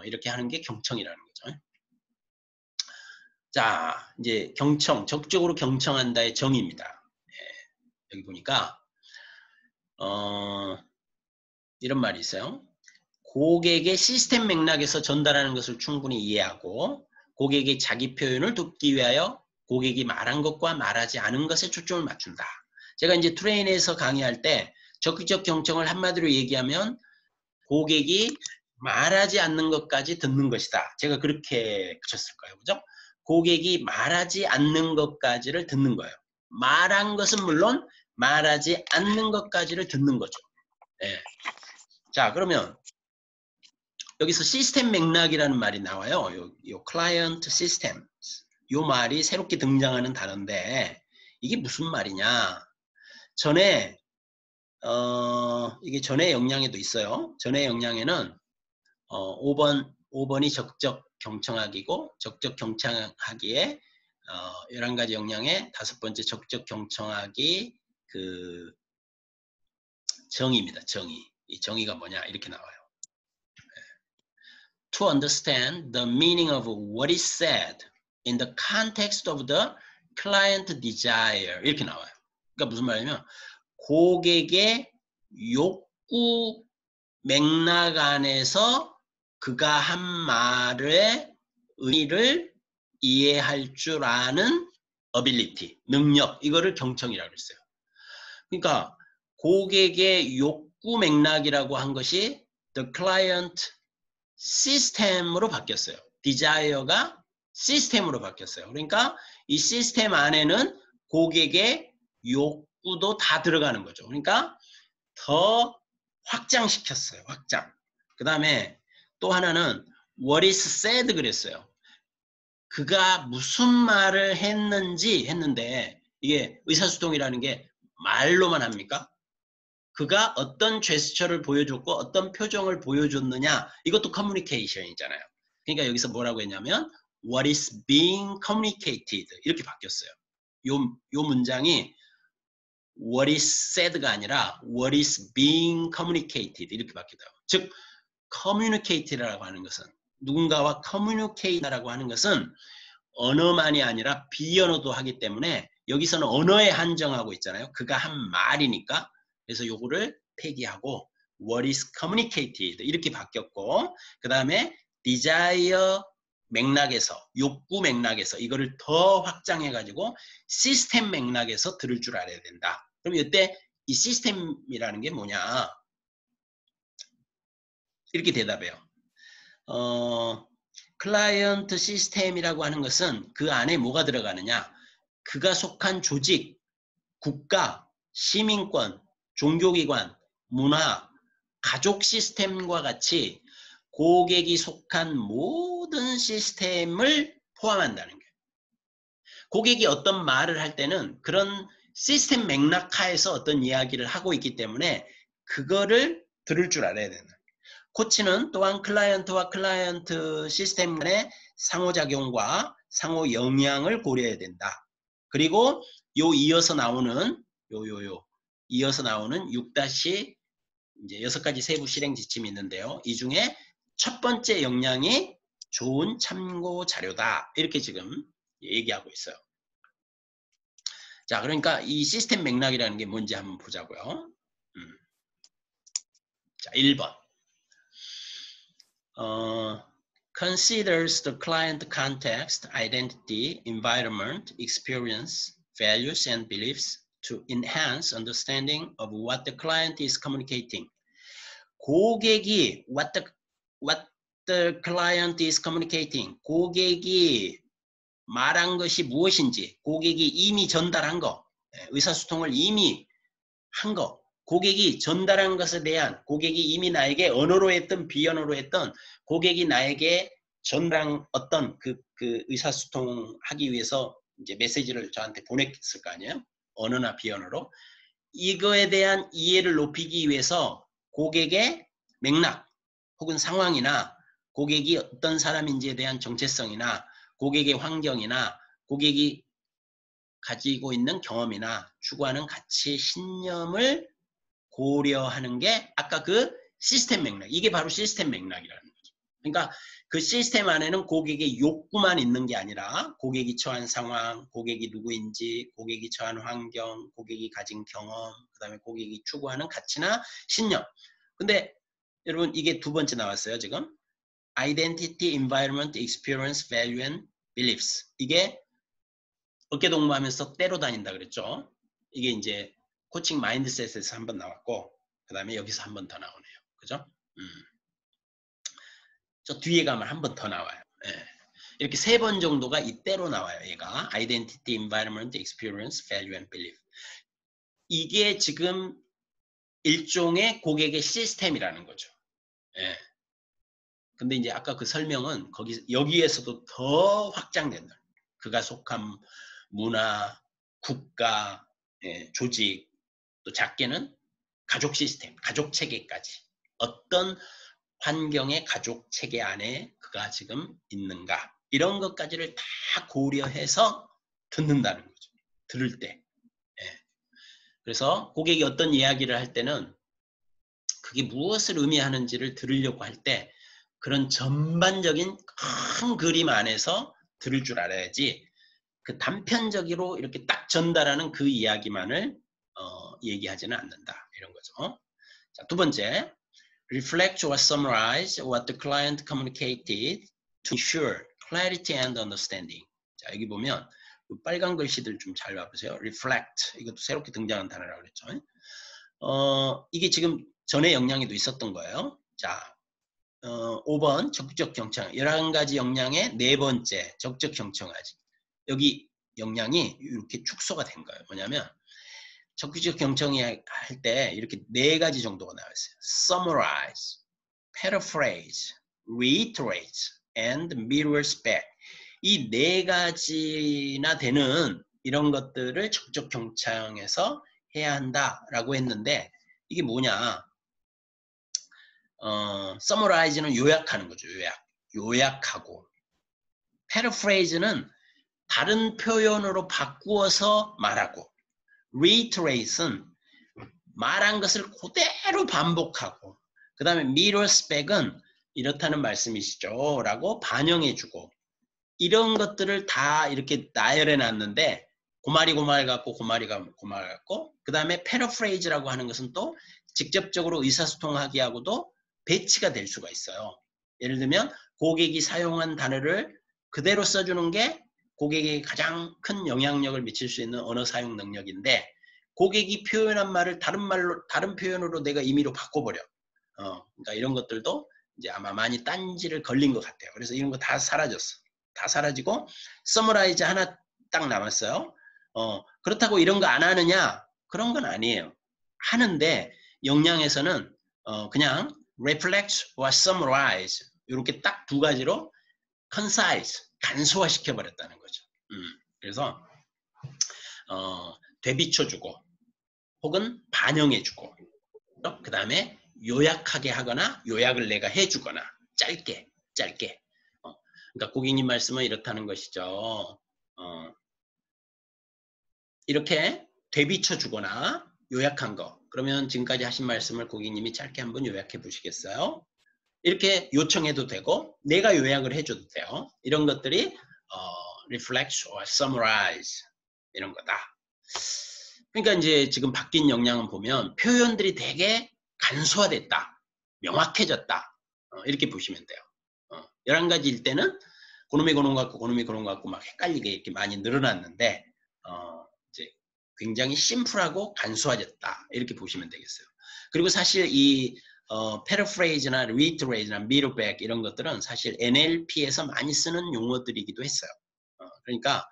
이렇게 하는 게 경청이라는 거죠. 자, 이제 경청, 적극적으로 경청한다의 정의입니다. 여기 보니까 이런 말이 있어요. 고객의 시스템 맥락에서 전달하는 것을 충분히 이해하고 고객의 자기 표현을 돕기 위하여 고객이 말한 것과 말하지 않은 것에 초점을 맞춘다. 제가 이제 트레이너에서 강의할 때 적극적 경청을 한마디로 얘기하면 고객이 말하지 않는 것까지 듣는 것이다. 제가 그렇게 붙였을 거예요. 그죠? 고객이 말하지 않는 것까지를 듣는 거예요. 말한 것은 물론 말하지 않는 것까지를 듣는 거죠. 네. 자, 그러면 여기서 시스템 맥락이라는 말이 나와요. 요 클라이언트 시스템. 요 말이 새롭게 등장하는 단어인데 이게 무슨 말이냐? 전에 이게 전의 역량에도 있어요. 전의 역량에는 5번이 적극적 경청하기고 적극적 경청하기에 11가지 역량의 5번째 적극적 경청하기 그 정의입니다. 정의. 이 정의가 뭐냐 이렇게 나와요. To understand the meaning of what is said in the context of the client desire 이렇게 나와요. 그러니까 무슨 말이냐면 고객의 욕구 맥락 안에서 그가 한 말의 의미를 이해할 줄 아는 ability, 능력, 이거를 경청이라고 했어요. 그러니까 고객의 욕구 맥락이라고 한 것이 the client 시스템으로 바뀌었어요. desire가 시스템으로 바뀌었어요. 그러니까 이 시스템 안에는 고객의 욕구도 다 들어가는 거죠. 그러니까 더 확장시켰어요. 확장. 그 다음에 또 하나는 what is said 그랬어요. 그가 무슨 말을 했는데 이게 의사소통이라는 게 말로만 합니까? 그가 어떤 제스처를 보여줬고 어떤 표정을 보여줬느냐 이것도 커뮤니케이션이잖아요. 그러니까 여기서 뭐라고 했냐면 what is being communicated 이렇게 바뀌었어요. 요 문장이 what is said가 아니라 what is being communicated 이렇게 바뀌더라고요. 즉 communicated라고 하는 것은 누군가와 communicate라고 하는 것은 언어만이 아니라 비언어도 하기 때문에 여기서는 언어에 한정하고 있잖아요. 그가 한 말이니까 그래서 요거를 폐기하고 what is communicated 이렇게 바뀌었고 그 다음에 desire 맥락에서 욕구 맥락에서 이거를 더 확장해 가지고 시스템 맥락에서 들을 줄 알아야 된다. 그럼 이때 이 시스템이라는 게 뭐냐 이렇게 대답해요. 클라이언트 시스템이라고 하는 것은 그 안에 뭐가 들어가느냐 그가 속한 조직, 국가, 시민권, 종교기관, 문화, 가족 시스템과 같이 고객이 속한 모든 시스템을 포함한다는 거예요. 고객이 어떤 말을 할 때는 그런 시스템 맥락 하에서 어떤 이야기를 하고 있기 때문에 그거를 들을 줄 알아야 된다. 코치는 또한 클라이언트와 클라이언트 시스템 간의 상호작용과 상호 영향을 고려해야 된다. 그리고 이어서 나오는 이어서 나오는 6- 이제 6가지 세부 실행 지침이 있는데요. 이 중에 첫 번째 역량이 좋은 참고 자료다. 이렇게 지금 얘기하고 있어요. 자, 그러니까 이 시스템 맥락이라는 게 뭔지 한번 보자고요. 자, 1번. Considers the client context, identity, environment, experience, values, and beliefs to enhance understanding of what the client is communicating. 고객이 what the client is communicating. 고객이 말한 것이 무엇인지, 고객이 이미 전달한 거, 의사소통을 이미 한 거, 고객이 전달한 것에 대한, 고객이 이미 나에게 언어로 했던 비언어로 했던 고객이 나에게 전달한 어떤 그 의사소통하기 위해서 이제 메시지를 저한테 보냈을 거 아니에요? 언어나 비언어로. 이거에 대한 이해를 높이기 위해서 고객의 맥락 혹은 상황이나 고객이 어떤 사람인지에 대한 정체성이나 고객의 환경이나 고객이 가지고 있는 경험이나 추구하는 가치, 신념을 고려하는 게 아까 그 시스템 맥락. 이게 바로 시스템 맥락이라는 거죠. 그러니까 그 시스템 안에는 고객의 욕구만 있는 게 아니라 고객이 처한 상황, 고객이 누구인지, 고객이 처한 환경, 고객이 가진 경험, 그 다음에 고객이 추구하는 가치나 신념. 근데 여러분 이게 두 번째 나왔어요 지금. Identity, Environment, Experience, Value and Beliefs. 이게 어깨 동무하면서 때로 다닌다 그랬죠. 이게 이제 코칭 마인드셋에서 한 번 나왔고 그 다음에 여기서 한 번 더 나오네요. 그죠? 저 뒤에 가면 한 번 더 나와요. 예. 이렇게 3번 정도가 이때로 나와요. 얘가 Identity, Environment, Experience, Value and Belief. 이게 지금 일종의 고객의 시스템이라는 거죠. 예. 근데 이제 아까 그 설명은 여기에서도 더 확장된다. 그가 속한 문화, 국가, 조직, 또 작게는 가족 시스템, 가족 체계까지. 어떤 환경의 가족 체계 안에 그가 지금 있는가. 이런 것까지를 다 고려해서 듣는다는 거죠. 들을 때. 그래서 고객이 어떤 이야기를 할 때는 그게 무엇을 의미하는지를 들으려고 할 때 그런 전반적인 큰 그림 안에서 들을 줄 알아야지 그 단편적으로 이렇게 딱 전달하는 그 이야기만을 얘기하지는 않는다. 이런 거죠. 자, 두 번째, reflect or summarize what the client communicated to ensure clarity and understanding. 자, 여기 보면 빨간 글씨들 좀 잘 봐보세요. reflect, 이것도 새롭게 등장한 단어라고 그랬죠. 이게 지금 전에 역량에도 있었던 거예요. 자, 5번 적극적 경청, 11가지 역량의 네 번째 적극적 경청하지. 여기 역량이 이렇게 축소가 된 거예요. 뭐냐면 적극적 경청이 할 때 이렇게 4가지 정도가 나왔어요. Summarize, Paraphrase, Reiterate, and Mirrors back. 이 4가지나 되는 이런 것들을 적극적 경청에서 해야 한다라고 했는데 이게 뭐냐? Summarize는 요약하는 거죠. 요약하고. Paraphrase는 다른 표현으로 바꾸어서 말하고. Reiterate는 말한 것을 그대로 반복하고. 그 다음에 Mirrors back은 이렇다는 말씀이시죠 라고 반영해주고. 이런 것들을 다 이렇게 나열해 놨는데 고말이 고말 같고 고말이가 고말 같고 그 다음에 패러프레이즈라고 하는 것은 또 직접적으로 의사소통하기 하고도 배치가 될 수가 있어요. 예를 들면 고객이 사용한 단어를 그대로 써주는 게 고객에게 가장 큰 영향력을 미칠 수 있는 언어 사용 능력인데 고객이 표현한 말을 다른 표현으로 내가 임의로 바꿔버려. 그러니까 이런 것들도 이제 아마 많이 딴지를 걸린 것 같아요. 그래서 이런 거 다 사라졌어. 다 사라지고 서머라이즈 하나 딱 남았어요. 그렇다고 이런 거 안 하느냐? 그런 건 아니에요. 하는데 역량에서는 그냥 reflect or summarize 이렇게 딱 2가지로 concise, 간소화시켜 버렸다는 거죠. 그래서 되비춰주고 혹은 반영해주고 그 다음에 요약하게 하거나 요약을 내가 해주거나 짧게. 그러니까 고객님 말씀은 이렇다는 것이죠. 이렇게 대비쳐 주거나 요약한 거. 그러면 지금까지 하신 말씀을 고객님이 짧게 한번 요약해 보시겠어요? 이렇게 요청해도 되고 내가 요약을 해줘도 돼요. 이런 것들이 reflect or summarize 이런 거다. 그러니까 이제 지금 바뀐 역량은 보면 표현들이 되게 간소화됐다. 명확해졌다. 이렇게 보시면 돼요. 11가지일 때는 고놈이 고놈 같고 고놈이 고놈 같고 막 헷갈리게 이렇게 많이 늘어났는데 이제 굉장히 심플하고 간소화졌다. 이렇게 보시면 되겠어요. 그리고 사실 이 패러프레이즈나 리트레이즈나 미러백 이런 것들은 사실 NLP에서 많이 쓰는 용어들이기도 했어요. 그러니까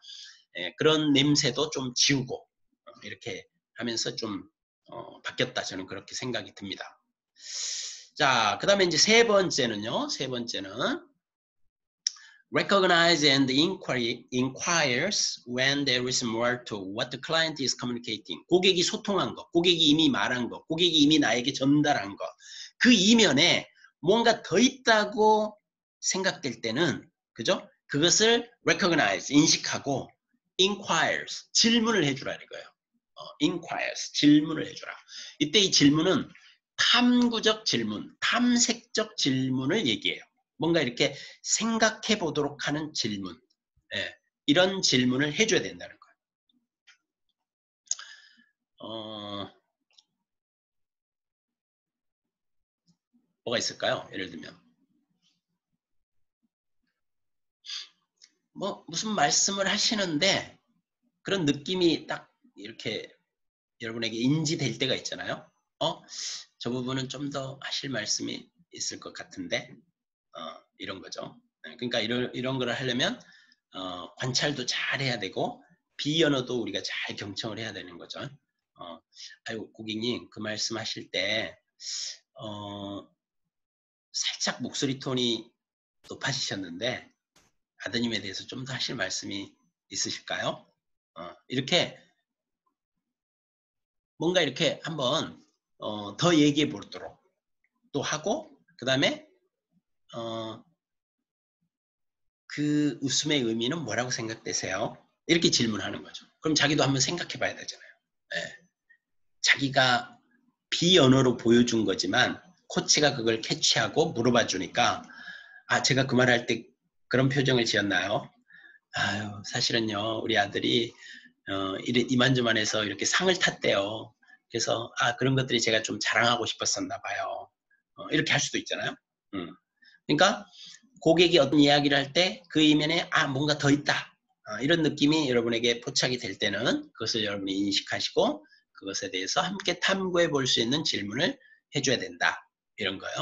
그런 냄새도 좀 지우고 이렇게 하면서 좀 바뀌었다. 저는 그렇게 생각이 듭니다. 자, 그 다음에 이제 세 번째는요. 세 번째는 recognize and inquires when there is more to what the client is communicating. 고객이 소통한 거, 고객이 이미 말한 거, 고객이 이미 나에게 전달한 거. 그 이면에 뭔가 더 있다고 생각될 때는, 그죠? 그것을 recognize, 인식하고 inquires, 질문을 해주라 이거예요. inquires, 질문을 해주라. 이때 이 질문은 탐구적 질문, 탐색적 질문을 얘기해요. 뭔가 이렇게 생각해 보도록 하는 질문. 이런 질문을 해줘야 된다는 거예요. 뭐가 있을까요? 예를 들면. 뭐 무슨 말씀을 하시는데 그런 느낌이 딱 이렇게 여러분에게 인지될 때가 있잖아요. 저 부분은 좀 더 하실 말씀이 있을 것 같은데 이런 거죠. 그러니까 이런 거를 하려면 관찰도 잘 해야 되고 비언어도 우리가 잘 경청을 해야 되는 거죠. 아유 고객님 그 말씀하실 때 살짝 목소리 톤이 높아지셨는데 아드님에 대해서 좀 더 하실 말씀이 있으실까요? 이렇게 뭔가 이렇게 한번 더 얘기해 보도록 또 하고 그 다음에 그 웃음의 의미는 뭐라고 생각되세요? 이렇게 질문하는 거죠. 그럼 자기도 한번 생각해 봐야 되잖아요. 자기가 비언어로 보여준 거지만 코치가 그걸 캐치하고 물어봐 주니까 제가 그 말할 때 그런 표정을 지었나요? 아유 사실은요 우리 아들이 이만저만해서 이렇게 상을 탔대요. 그래서 그런 것들이 제가 좀 자랑하고 싶었었나 봐요. 이렇게 할 수도 있잖아요. 그러니까 고객이 어떤 이야기를 할 때 그 이면에 뭔가 더 있다. 이런 느낌이 여러분에게 포착이 될 때는 그것을 여러분이 인식하시고 그것에 대해서 함께 탐구해 볼 수 있는 질문을 해줘야 된다. 이런 거요.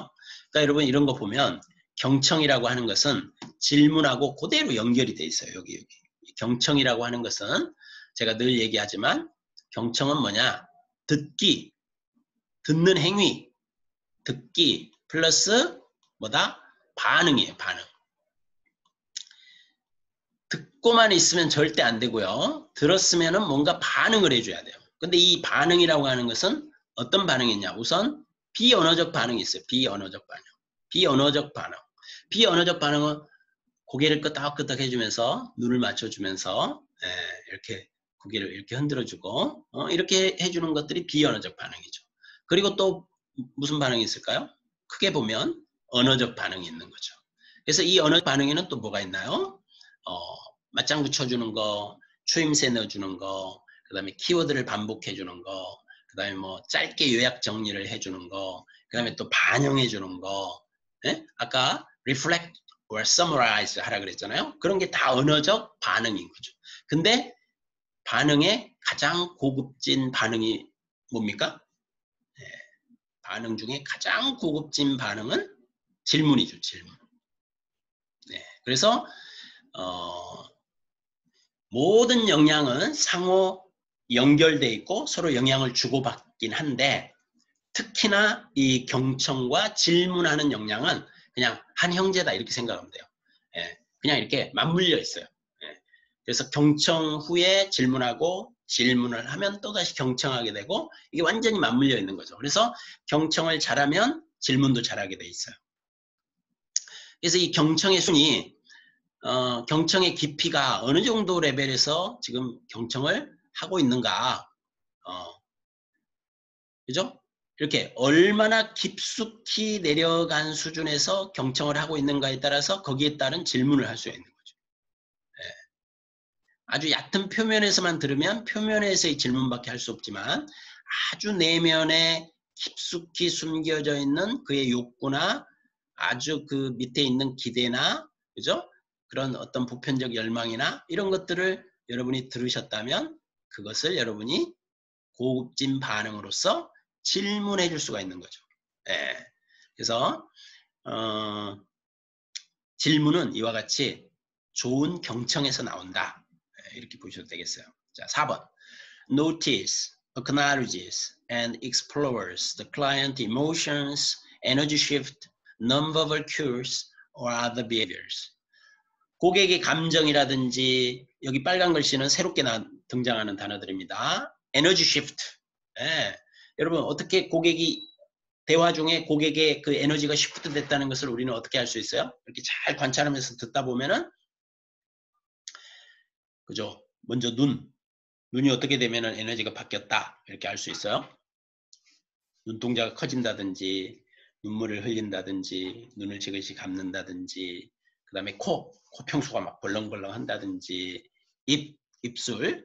그러니까 여러분 이런 거 보면 경청이라고 하는 것은 질문하고 그대로 연결이 돼 있어요. 여기. 경청이라고 하는 것은 제가 늘 얘기하지만 경청은 뭐냐? 듣는 행위, 듣기 플러스 뭐다? 반응이에요. 반응. 듣고만 있으면 절대 안 되고요. 들었으면 뭔가 반응을 해줘야 돼요. 근데 이 반응이라고 하는 것은 어떤 반응이냐? 우선 비언어적 반응이 있어요. 비언어적 반응. 비언어적 반응은 고개를 끄덕끄덕 해주면서 눈을 맞춰주면서 이렇게 고개를 이렇게 흔들어주고 이렇게 해주는 것들이 비언어적 반응이죠. 그리고 또 무슨 반응이 있을까요? 크게 보면 언어적 반응이 있는 거죠. 그래서 이 언어적 반응에는 또 뭐가 있나요? 맞장구 쳐주는 거, 추임새 넣어주는 거, 그 다음에 키워드를 반복해주는 거, 그 다음에 뭐 짧게 요약 정리를 해주는 거, 그 다음에 또 반영해주는 거, 아까 reflect or summarize 하라 그랬잖아요. 그런 게 다 언어적 반응인 거죠. 근데 반응의 가장 고급진 반응이 뭡니까? 반응 중에 가장 고급진 반응은 질문이죠. 질문. 그래서 모든 영향은 상호 연결돼 있고 서로 영향을 주고받긴 한데 특히나 이 경청과 질문하는 역량은 그냥 한 형제다 이렇게 생각하면 돼요. 그냥 이렇게 맞물려 있어요. 그래서 경청 후에 질문하고 질문을 하면 또다시 경청하게 되고 이게 완전히 맞물려 있는 거죠. 그래서 경청을 잘하면 질문도 잘하게 돼 있어요. 그래서 이 경청의 순위, 경청의 깊이가 어느 정도 레벨에서 지금 경청을 하고 있는가, 그죠? 이렇게 얼마나 깊숙이 내려간 수준에서 경청을 하고 있는가에 따라서 거기에 따른 질문을 할 수 있는 거죠. 예. 아주 얕은 표면에서만 들으면 표면에서의 질문밖에 할 수 없지만 아주 내면에 깊숙이 숨겨져 있는 그의 욕구나 아주 그 밑에 있는 기대나, 그죠? 그런 어떤 보편적 열망이나 이런 것들을 여러분이 들으셨다면 그것을 여러분이 고급진 반응으로서 질문해 줄 수가 있는 거죠. 예. 그래서 질문은 이와 같이 좋은 경청에서 나온다. 예, 이렇게 보셔도 되겠어요. 자, 4번. Notice, acknowledges, and explores the client emotions, energy shift, nonverbal cues, or other behaviors. 고객의 감정이라든지 여기 빨간 글씨는 새롭게 등장하는 단어들입니다. 에너지 시프트. 예. 여러분 어떻게 고객이 대화 중에 고객의 그 에너지가 시프트 됐다는 것을 우리는 어떻게 알 수 있어요? 이렇게 잘 관찰하면서 듣다 보면은, 그죠? 먼저 눈이 어떻게 되면은 에너지가 바뀌었다 이렇게 알 수 있어요. 눈동자가 커진다든지 눈물을 흘린다든지 눈을 지그시 감는다든지, 그 다음에 코평수가 막 벌렁벌렁 한다든지, 입술,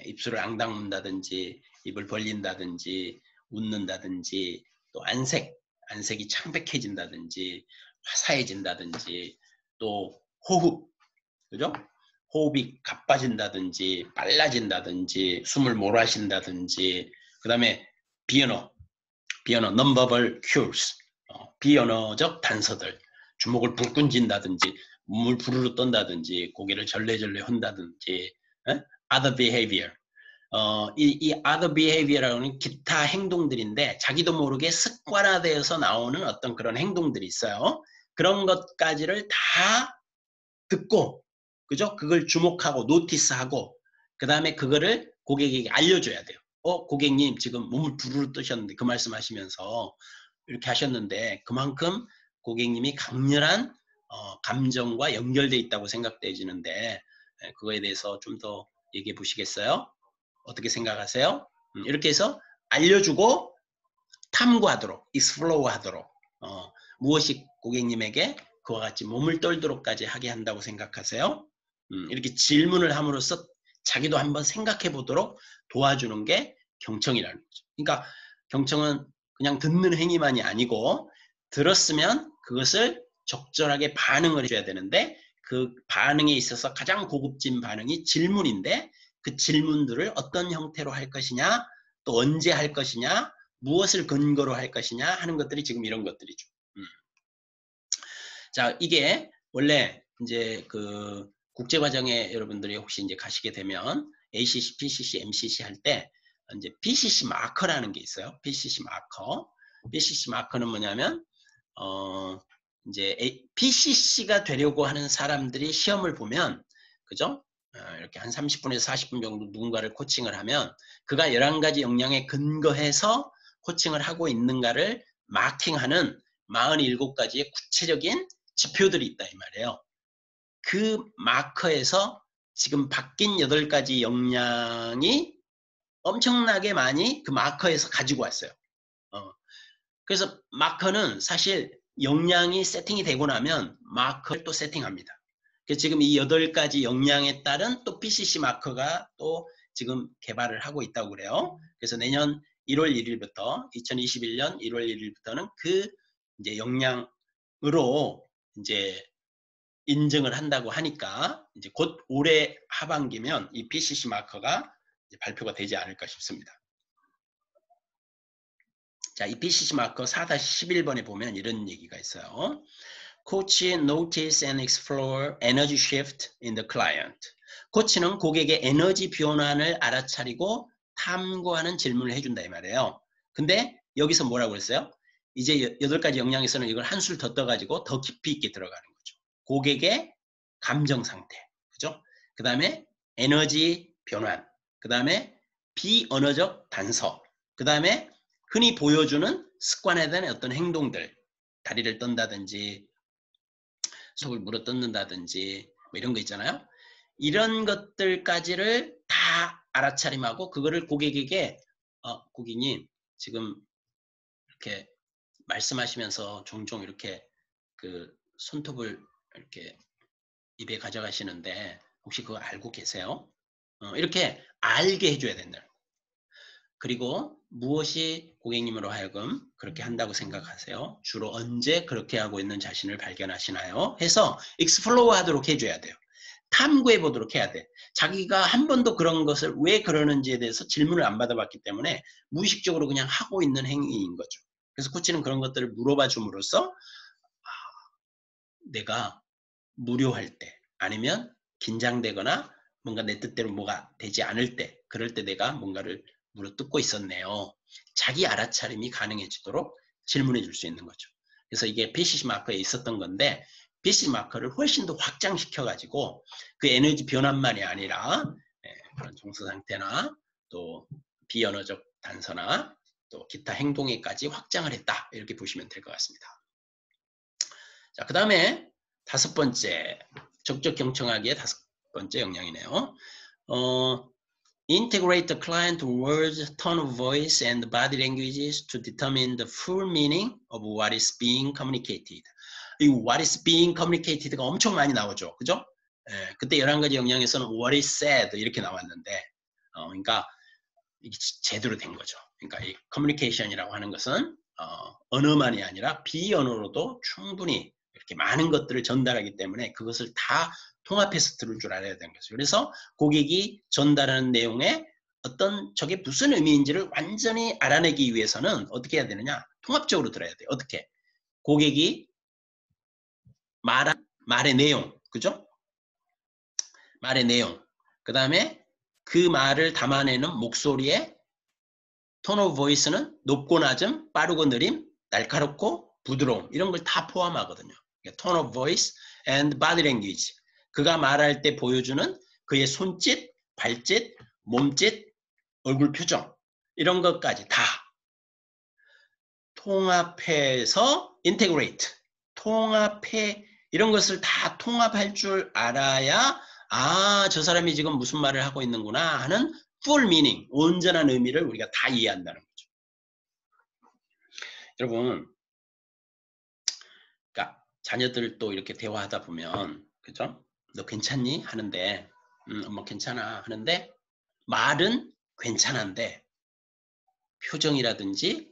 입술을 앙다문다든지, 입을 벌린다든지, 웃는다든지, 또 안색이 창백해진다든지, 화사해진다든지, 또 호흡, 그죠? 호흡이 가빠진다든지, 빨라진다든지, 숨을 몰아쉰다든지, 그 다음에 비언어, non-verbal cues, 비언어적 단서들, 주먹을 불끈 쥔다든지, 몸을 부르르 떤다든지, 고개를 절레절레 흔다든지, other behavior. 이 other behavior라는 기타 행동들인데 자기도 모르게 습관화되어서 나오는 어떤 그런 행동들이 있어요. 그런 것까지를 다 듣고, 그죠? 그걸 주목하고 노티스하고 그 다음에 그거를 고객에게 알려줘야 돼요. 고객님 지금 몸을 부르르 뜨셨는데 그 말씀하시면서 이렇게 하셨는데 그만큼 고객님이 강렬한 감정과 연결되어 있다고 생각되지는데 그거에 대해서 좀 더 얘기해 보시겠어요? 어떻게 생각하세요? 이렇게 해서 알려주고 탐구하도록, explore 하도록, 무엇이 고객님에게 그와 같이 몸을 떨도록까지 하게 한다고 생각하세요? 이렇게 질문을 함으로써 자기도 한번 생각해 보도록 도와주는 게 경청이라는 거죠. 그러니까 경청은 그냥 듣는 행위만이 아니고 들었으면 그것을 적절하게 반응을 해줘야 되는데 그 반응에 있어서 가장 고급진 반응이 질문인데 그 질문들을 어떤 형태로 할 것이냐, 또 언제 할 것이냐, 무엇을 근거로 할 것이냐 하는 것들이 지금 이런 것들이죠. 자, 이게 원래 이제 그 국제과정에 여러분들이 혹시 이제 가시게 되면 ACC, PCC, MCC 할 때 이제 PCC 마커라는 게 있어요. PCC 마커. PCC 마커는 뭐냐면 이제 PCC가 되려고 하는 사람들이 시험을 보면, 그죠? 이렇게 한 30분에서 40분 정도 누군가를 코칭을 하면 그가 11가지 역량에 근거해서 코칭을 하고 있는가를 마킹하는 47가지의 구체적인 지표들이 있다 이 말이에요. 그 마커에서 지금 바뀐 8가지 역량이 엄청나게 많이 그 마커에서 가지고 왔어요. 그래서 마커는 사실 역량이 세팅이 되고 나면 마커를 또 세팅합니다. 그래서 지금 이 8가지 역량에 따른 또 PCC 마커가 또 지금 개발을 하고 있다고 그래요. 그래서 내년 1월 1일부터 2021년 1월 1일부터는 그 이제 역량으로 이제 인증을 한다고 하니까 이제 곧 올해 하반기면 이 PCC 마커가 이제 발표가 되지 않을까 싶습니다. 자, 이 PCC 마커 4-11번에 보면 이런 얘기가 있어요. Coach notice and explore energy shift in the client. 코치는 고객의 에너지 변환을 알아차리고 탐구하는 질문을 해준다 이 말이에요. 근데 여기서 뭐라고 했어요? 이제 8가지 역량에서는 이걸 한술 더 떠가지고 더 깊이 있게 들어가는 거죠. 고객의 감정 상태, 그죠? 그 다음에 에너지 변환, 그 다음에 비언어적 단서, 그 다음에 흔히 보여주는 습관에 대한 어떤 행동들, 다리를 떤다든지 속을 물어 뜯는다든지 뭐 이런 거 있잖아요. 이런 것들까지를 다 알아차림하고 그거를 고객에게 고객님 지금 이렇게 말씀하시면서 종종 이렇게 그 손톱을 이렇게 입에 가져가시는데 혹시 그거 알고 계세요? 이렇게 알게 해줘야 된다. 그리고 무엇이 고객님으로 하여금 그렇게 한다고 생각하세요? 주로 언제 그렇게 하고 있는 자신을 발견하시나요? 해서 익스플로어 하도록 해줘야 돼요. 탐구해 보도록 해야 돼. 자기가 한 번도 그런 것을 왜 그러는지에 대해서 질문을 안 받아봤기 때문에 무의식적으로 그냥 하고 있는 행위인 거죠. 그래서 코치는 그런 것들을 물어봐 줌으로써 내가 무료할 때 아니면 긴장되거나 뭔가 내 뜻대로 뭐가 되지 않을 때 그럴 때 내가 뭔가를 물어뜯고 있었네요. 자기 알아차림이 가능해지도록 질문해 줄 수 있는 거죠. 그래서 이게 PCC 마커에 있었던 건데 PCC 마커를 훨씬 더 확장시켜 가지고 그 에너지 변환만이 아니라 그런 정서 상태나 또 비언어적 단서나 또 기타 행동에까지 확장을 했다. 이렇게 보시면 될 것 같습니다. 자, 그 다음에 다섯 번째, 적적 경청하기의 다섯 번째 역량이네요. Integrate the client words, tone of voice, and body languages to determine the full meaning of what is being communicated. 이 what is being communicated가 엄청 많이 나오죠. 그죠? 그때 11가지 역량에서는 what is said 이렇게 나왔는데, 그러니까 이게 제대로 된 거죠. 그러니까 이 communication이라고 하는 것은 언어만이 아니라 비언어로도 충분히 이렇게 많은 것들을 전달하기 때문에 그것을 다 통합해서 들을 줄 알아야 되는 거죠. 그래서 고객이 전달하는 내용에 어떤 저게 무슨 의미인지를 완전히 알아내기 위해서는 어떻게 해야 되느냐? 통합적으로 들어야 돼요. 어떻게? 고객이 말의 내용, 그죠? 말의 내용. 그 다음에 그 말을 담아내는 목소리의 톤 오브 보이스는 높고 낮음, 빠르고 느림, 날카롭고 부드러움 이런 걸 다 포함하거든요. 톤 오브 보이스 and body language. 그가 말할 때 보여주는 그의 손짓, 발짓, 몸짓, 얼굴 표정 이런 것까지 다 통합해서 integrate, 통합해 이런 것을 다 통합할 줄 알아야 저 사람이 지금 무슨 말을 하고 있는구나 하는 full meaning, 온전한 의미를 우리가 다 이해한다는 거죠. 여러분, 그러니까 자녀들도 이렇게 대화하다 보면, 그죠? 너 괜찮니? 하는데, 엄마 괜찮아 하는데 말은 괜찮은데 표정이라든지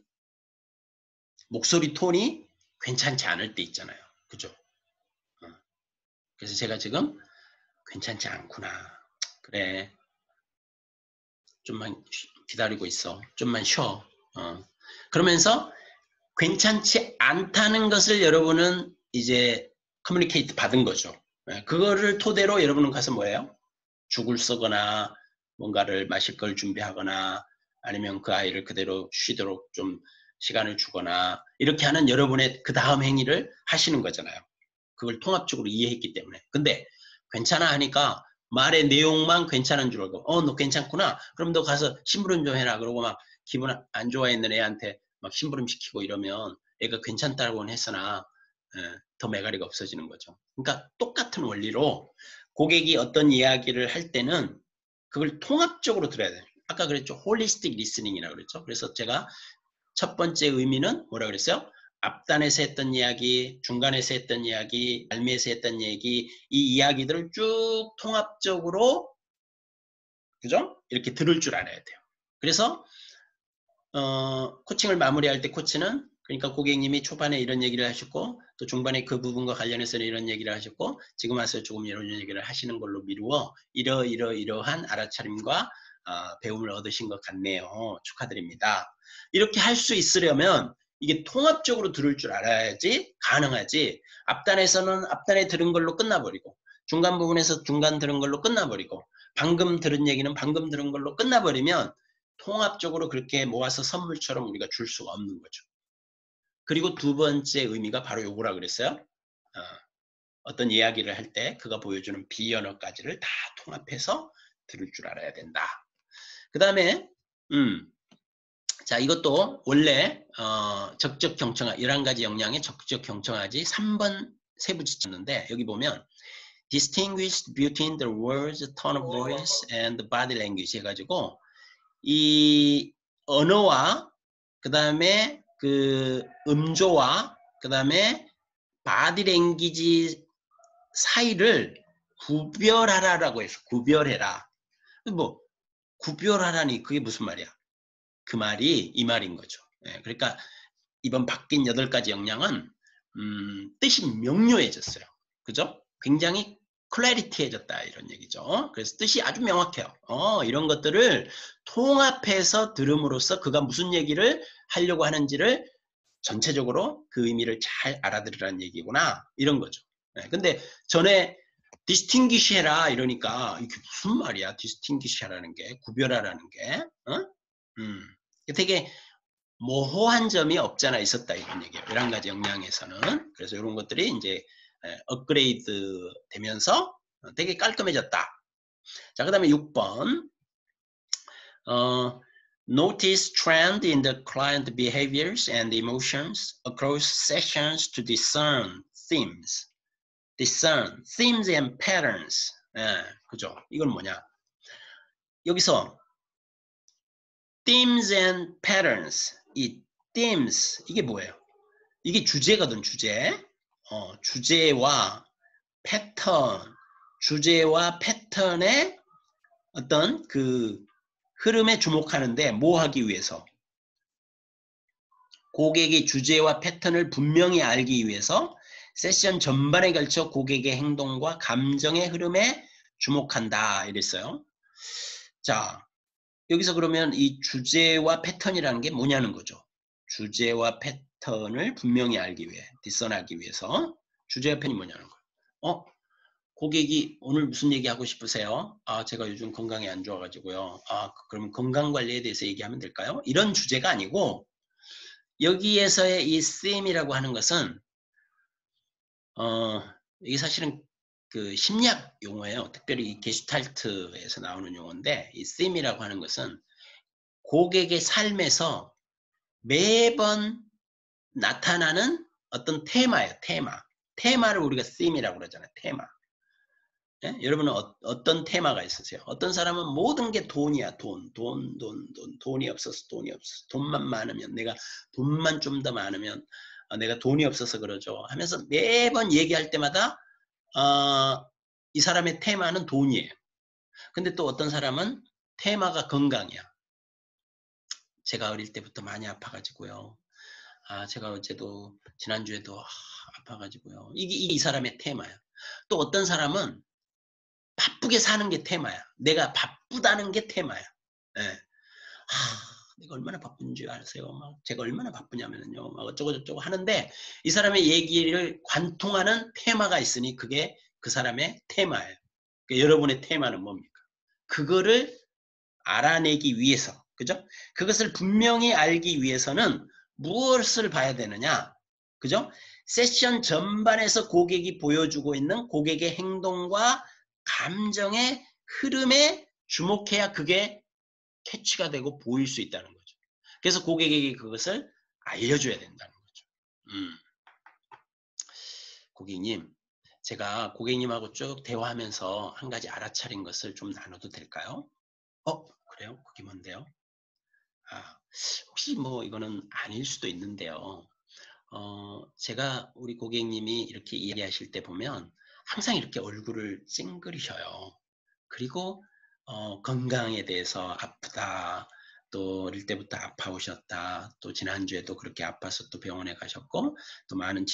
목소리 톤이 괜찮지 않을 때 있잖아요. 그죠? 그래서 제가 지금 괜찮지 않구나. 그래. 좀만 기다리고 있어. 좀만 쉬어. 그러면서 괜찮지 않다는 것을 여러분은 이제 커뮤니케이트 받은 거죠. 그거를 토대로 여러분은 가서 뭐예요? 죽을 쓰거나 뭔가를 마실 걸 준비하거나 아니면 그 아이를 그대로 쉬도록 좀 시간을 주거나 이렇게 하는 여러분의 그 다음 행위를 하시는 거잖아요. 그걸 통합적으로 이해했기 때문에. 근데 괜찮아 하니까 말의 내용만 괜찮은 줄 알고 너 괜찮구나. 그럼 너 가서 심부름 좀 해라. 그러고 막 기분 안 좋아 있는 애한테 막 심부름 시키고 이러면 애가 괜찮다고는 했으나 더 매가리가 없어지는 거죠. 그러니까 똑같은 원리로 고객이 어떤 이야기를 할 때는 그걸 통합적으로 들어야 돼요. 아까 그랬죠. 홀리스틱 리스닝이라고 그랬죠. 그래서 제가 첫 번째 의미는 뭐라 그랬어요? 앞단에서 했던 이야기, 중간에서 했던 이야기, 말미에서 했던 얘기, 이 이야기들을 쭉 통합적으로 그죠? 이렇게 들을 줄 알아야 돼요. 그래서 코칭을 마무리할 때 코치는 그러니까 고객님이 초반에 이런 얘기를 하셨고 또 중반에 그 부분과 관련해서는 이런 얘기를 하셨고 지금 와서 조금 이런 얘기를 하시는 걸로 미루어 이러한 알아차림과 배움을 얻으신 것 같네요. 축하드립니다. 이렇게 할 수 있으려면 이게 통합적으로 들을 줄 알아야지 가능하지 앞단에서는 앞단에 들은 걸로 끝나버리고 중간 부분에서 중간 들은 걸로 끝나버리고 방금 들은 얘기는 방금 들은 걸로 끝나버리면 통합적으로 그렇게 모아서 선물처럼 우리가 줄 수가 없는 거죠. 그리고 두 번째 의미가 바로 요거라 그랬어요. 어떤 이야기를 할 때 그가 보여주는 비언어까지를 다 통합해서 들을 줄 알아야 된다. 그 다음에 자, 이것도 원래 적적 경청하 11가지 역량의 적적 경청하지 3번 세부 지쳤는데 여기 보면 distinguish between the words, tone of voice, and body language 해가지고 이 언어와 그 다음에 그 음조와 그 다음에 body language 사이를 구별하라라고 해서 구별해라. 뭐 구별하라니 그게 무슨 말이야? 그 말이 이 말인 거죠. 예, 그러니까 이번 바뀐 8가지 역량은 뜻이 명료해졌어요. 그죠? 굉장히 클래리티해졌다 이런 얘기죠. 그래서 뜻이 아주 명확해요. 이런 것들을 통합해서 들음으로써 그가 무슨 얘기를 하려고 하는지를 전체적으로 그 의미를 잘 알아들으라는 얘기구나 이런 거죠. 예, 근데 전에 distinguish 해라 이러니까 이게 무슨 말이야? distinguish 하라는 게 구별하라는 게 되게 모호한 점이 없잖아 있었다 이런 얘기예요. 11가지 역량에서는. 그래서 이런 것들이 이제 업그레이드 되면서 되게 깔끔해졌다. 자, 그 다음에 6번 Notice trend in the client behaviors and emotions across sessions to discern themes. Discern themes and patterns. 그죠? 이건 뭐냐? 여기서 themes and patterns. 이 themes 이게 뭐예요? 이게 주제거든 주제. 주제와 패턴, 주제와 패턴의 어떤 그 흐름에 주목하는데 뭐 하기 위해서? 고객의 주제와 패턴을 분명히 알기 위해서 세션 전반에 걸쳐 고객의 행동과 감정의 흐름에 주목한다 이랬어요. 자, 여기서 그러면 이 주제와 패턴이라는 게 뭐냐는 거죠. 주제와 패턴을 분명히 알기 위해, 디선하기 위해서 주제와 패턴이 뭐냐는 거예요. 고객이 오늘 무슨 얘기하고 싶으세요? 제가 요즘 건강이 안 좋아가지고요. 그럼 건강관리에 대해서 얘기하면 될까요? 이런 주제가 아니고 여기에서의 이 theme이라고 하는 것은 이게 사실은 그 심리학 용어예요. 특별히 이 게슈탈트에서 나오는 용어인데 이 theme이라고 하는 것은 고객의 삶에서 매번 나타나는 어떤 테마예요. 테마를 우리가 theme이라고 그러잖아요. 테마. 예? 여러분은 어떤 테마가 있으세요? 어떤 사람은 모든 게 돈이야. 돈이 없어서 돈만 많으면 내가 돈만 좀 더 많으면 내가 돈이 없어서 그러죠 하면서 매번 얘기할 때마다 이 사람의 테마는 돈이에요. 근데 또 어떤 사람은 테마가 건강이야. 제가 어릴 때부터 많이 아파가지고요. 제가 어제도 지난주에도 아파가지고요. 이게 이 사람의 테마야. 또 어떤 사람은 바쁘게 사는 게 테마야. 내가 바쁘다는 게 테마야. 예. 내가 얼마나 바쁜지 아세요? 제가 얼마나 바쁘냐면요. 어쩌고저쩌고 하는데 이 사람의 얘기를 관통하는 테마가 있으니 그게 그 사람의 테마예요. 그러니까 여러분의 테마는 뭡니까? 그거를 알아내기 위해서, 그죠? 그것을 분명히 알기 위해서는 무엇을 봐야 되느냐? 그죠? 세션 전반에서 고객이 보여주고 있는 고객의 행동과 감정의 흐름에 주목해야 그게 캐치가 되고 보일 수 있다는 거죠. 그래서 고객에게 그것을 알려줘야 된다는 거죠. 고객님, 제가 고객님하고 쭉 대화하면서 한 가지 알아차린 것을 좀 나눠도 될까요? 그래요? 그게 뭔데요? 혹시 뭐 이거는 아닐 수도 있는데요. 제가 우리 고객님이 이렇게 이야기하실 때 보면 항상 이렇게 얼굴을 찡그리셔요. 그리고 건강에 대해서 아프다. 또 어릴 때부터 아파오셨다. 또 지난주에도 그렇게 아파서 또 병원에 가셨고 또 많은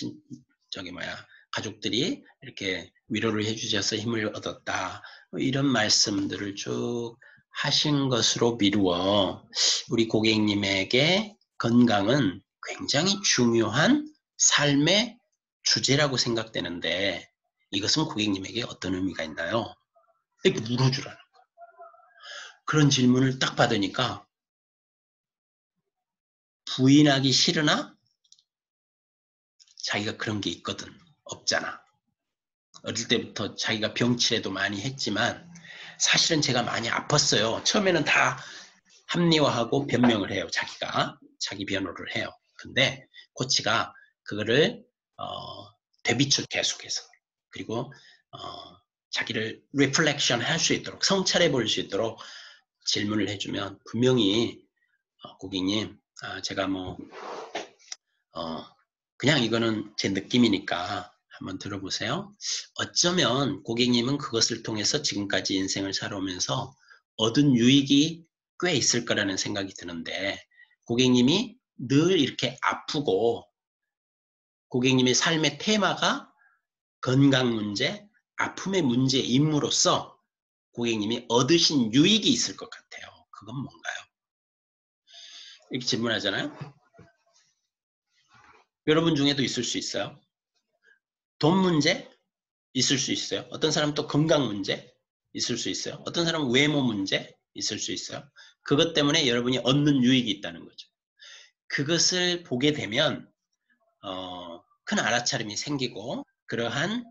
가족들이 이렇게 위로를 해주셔서 힘을 얻었다. 이런 말씀들을 쭉 하신 것으로 미루어 우리 고객님에게 건강은 굉장히 중요한 삶의 주제라고 생각되는데 이것은 고객님에게 어떤 의미가 있나요? 이렇게 물어주라는 거예요. 그런 질문을 딱 받으니까 부인하기 싫으나 자기가 그런 게 있거든. 없잖아. 어릴 때부터 자기가 병치레도 많이 했지만 사실은 제가 많이 아팠어요. 처음에는 다 합리화하고 변명을 해요. 자기 변호를 해요. 근데 코치가 그거를 되비추 계속해서 그리고 자기를 리플렉션 할 수 있도록 성찰해 볼 수 있도록 질문을 해주면 분명히 고객님 제가 뭐 그냥 이거는 제 느낌이니까 한번 들어보세요. 어쩌면 고객님은 그것을 통해서 지금까지 인생을 살아오면서 얻은 유익이 꽤 있을 거라는 생각이 드는데 고객님이 늘 이렇게 아프고 고객님의 삶의 테마가 건강 문제, 아픔의 문제임으로써 고객님이 얻으신 유익이 있을 것 같아요. 그건 뭔가요? 이렇게 질문하잖아요. 여러분 중에도 있을 수 있어요. 돈 문제 있을 수 있어요. 어떤 사람은 또 건강 문제 있을 수 있어요. 어떤 사람은 외모 문제 있을 수 있어요. 그것 때문에 여러분이 얻는 유익이 있다는 거죠. 그것을 보게 되면 큰 알아차림이 생기고 그러한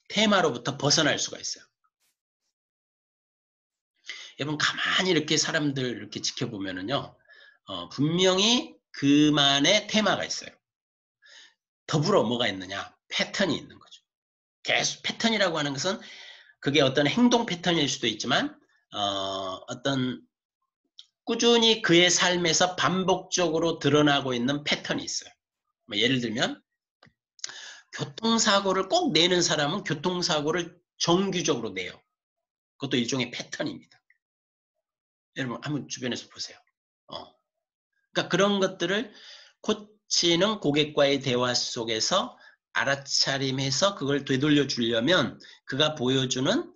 테마로부터 벗어날 수가 있어요. 여러분 가만히 이렇게 사람들 이렇게 지켜보면은요, 분명히 그만의 테마가 있어요. 더불어 뭐가 있느냐? 패턴이 있는 거죠. 계속 패턴이라고 하는 것은 그게 어떤 행동 패턴일 수도 있지만 어떤 꾸준히 그의 삶에서 반복적으로 드러나고 있는 패턴이 있어요. 뭐 예를 들면 교통사고를 꼭 내는 사람은 교통사고를 정규적으로 내요. 그것도 일종의 패턴입니다. 여러분 한번 주변에서 보세요. 그러니까 그런 것들을 코치는 고객과의 대화 속에서 알아차림해서 그걸 되돌려 주려면 그가 보여주는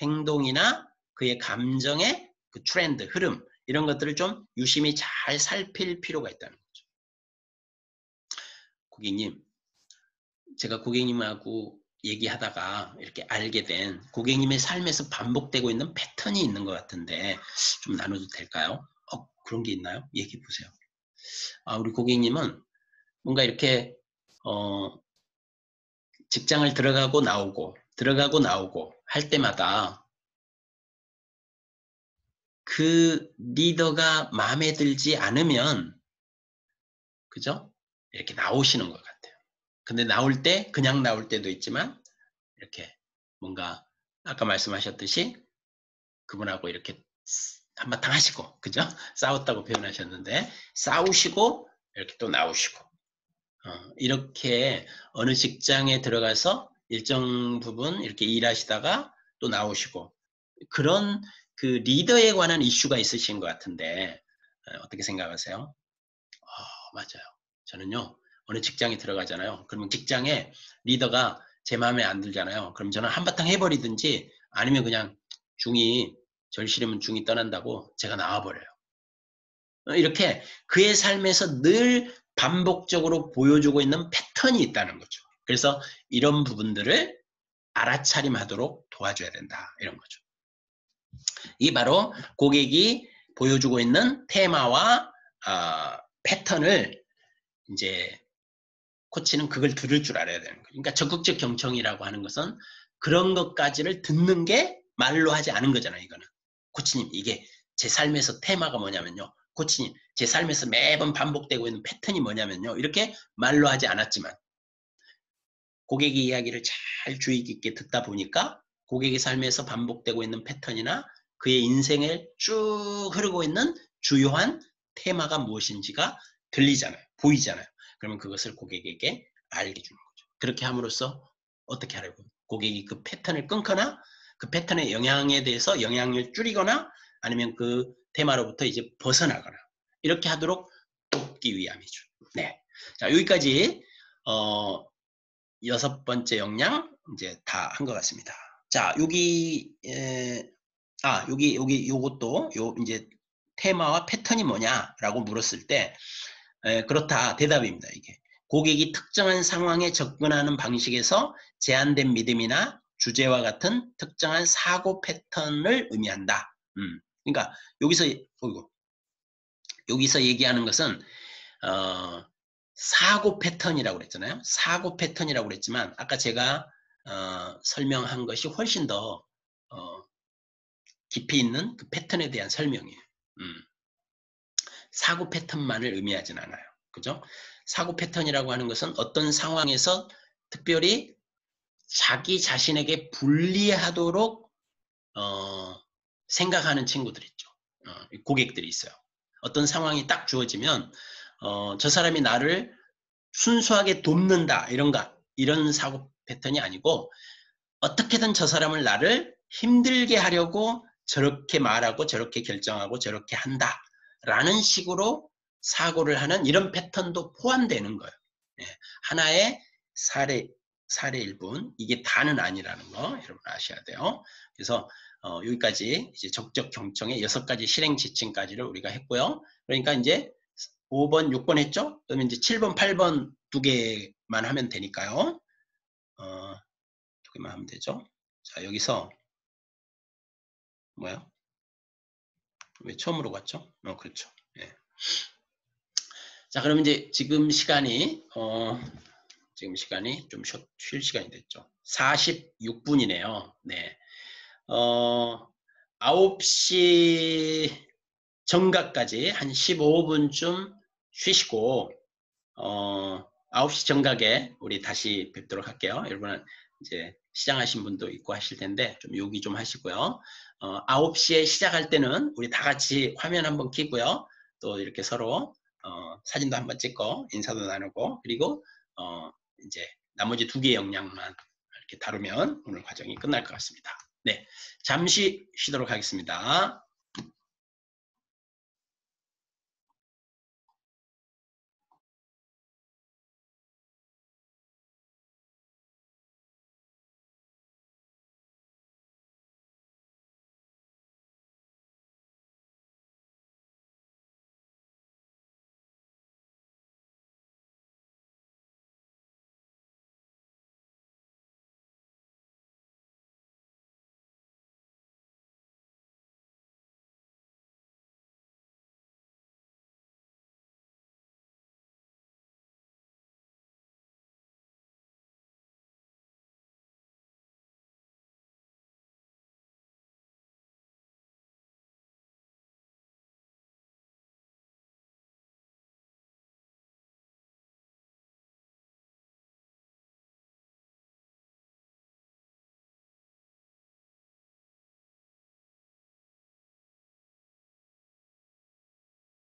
행동이나 그의 감정의 그 트렌드, 흐름 이런 것들을 좀 유심히 잘 살필 필요가 있다는 거죠. 고객님, 제가 고객님하고 얘기하다가 이렇게 알게 된 고객님의 삶에서 반복되고 있는 패턴이 있는 것 같은데 좀 나눠도 될까요? 그런 게 있나요? 얘기해 보세요. 우리 고객님은 뭔가 이렇게 직장을 들어가고 나오고 할 때마다 그 리더가 마음에 들지 않으면 그죠? 이렇게 나오시는 것 같아요. 근데 나올 때 그냥 나올 때도 있지만 이렇게 뭔가 아까 말씀하셨듯이 그분하고 이렇게 한바탕 하시고 그죠? 싸웠다고 표현하셨는데 싸우시고 이렇게 또 나오시고 이렇게 어느 직장에 들어가서 일정 부분 이렇게 일하시다가 또 나오시고 그런 그 리더에 관한 이슈가 있으신 것 같은데 어떻게 생각하세요? 맞아요. 저는요 어느 직장에 들어가잖아요. 그러면 직장에 리더가 제 마음에 안 들잖아요. 그럼 저는 한바탕 해버리든지 아니면 그냥 중이 절실하면 중이 떠난다고 제가 나와버려요. 이렇게 그의 삶에서 늘 반복적으로 보여주고 있는 패턴이 있다는 거죠. 그래서 이런 부분들을 알아차림하도록 도와줘야 된다. 이런 거죠. 이게 바로 고객이 보여주고 있는 테마와 패턴을 이제 코치는 그걸 들을 줄 알아야 되는 거예요. 그러니까 적극적 경청이라고 하는 것은 그런 것까지를 듣는 게 말로 하지 않은 거잖아요. 이거는. 코치님 이게 제 삶에서 테마가 뭐냐면요. 코치님 제 삶에서 매번 반복되고 있는 패턴이 뭐냐면요. 이렇게 말로 하지 않았지만 고객의 이야기를 잘 주의 깊게 듣다 보니까 고객의 삶에서 반복되고 있는 패턴이나 그의 인생을 쭉 흐르고 있는 주요한 테마가 무엇인지가 들리잖아요. 보이잖아요. 그러면 그것을 고객에게 알게 주는 거죠. 그렇게 함으로써 어떻게 하려고 고객이 그 패턴을 끊거나 그 패턴의 영향에 대해서 영향을 줄이거나 아니면 그 테마로부터 이제 벗어나거나 이렇게 하도록 돕기 위함이죠. 네. 자, 여기까지 6번째 역량 이제 다 한 것 같습니다. 자, 여기 요것도 이제 테마와 패턴이 뭐냐라고 물었을 때 그렇다 대답입니다. 이게 고객이 특정한 상황에 접근하는 방식에서 제한된 믿음이나 주제와 같은 특정한 사고 패턴을 의미한다. 그러니까 여기서 얘기하는 것은 사고 패턴이라고 그랬잖아요. 사고 패턴이라고 그랬지만 아까 제가 설명한 것이 훨씬 더 깊이 있는 그 패턴에 대한 설명이에요. 사고 패턴만을 의미하진 않아요. 그죠? 사고 패턴이라고 하는 것은 어떤 상황에서 특별히 자기 자신에게 불리하도록 생각하는 친구들 있죠. 고객들이 있어요. 어떤 상황이 딱 주어지면 저 사람이 나를 순수하게 돕는다 이런 사고 패턴이 아니고 어떻게든 저 사람을 나를 힘들게 하려고 저렇게 말하고 저렇게 결정하고 저렇게 한다라는 식으로 사고를 하는 이런 패턴도 포함되는 거예요. 예, 하나의 사례 일분, 이게 다는 아니라는 거 여러분 아셔야 돼요. 그래서 여기까지 이제 적적 경청의 6가지 실행 지침까지를 우리가 했고요. 그러니까 이제 5번, 6번 했죠? 그러면 이제 7번, 8번 2개만 하면 되니까요. 2개만 하면 되죠. 자, 여기서 뭐요? 왜 처음으로 갔죠? 그렇죠. 예. 자, 그럼 이제 지금 시간이 좀 쉴 시간이 됐죠. 46분이네요. 네. 9시 정각까지 한 15분쯤 쉬시고 9시 정각에 우리 다시 뵙도록 할게요. 여러분은 이제 시작하신 분도 있고 하실 텐데 좀 요기 좀 하시고요. 9시에 시작할 때는 우리 다 같이 화면 한번 켜고요. 또 이렇게 서로 사진도 한번 찍고 인사도 나누고 그리고 이제 나머지 2개의 역량만 이렇게 다루면 오늘 과정이 끝날 것 같습니다. 네, 잠시 쉬도록 하겠습니다.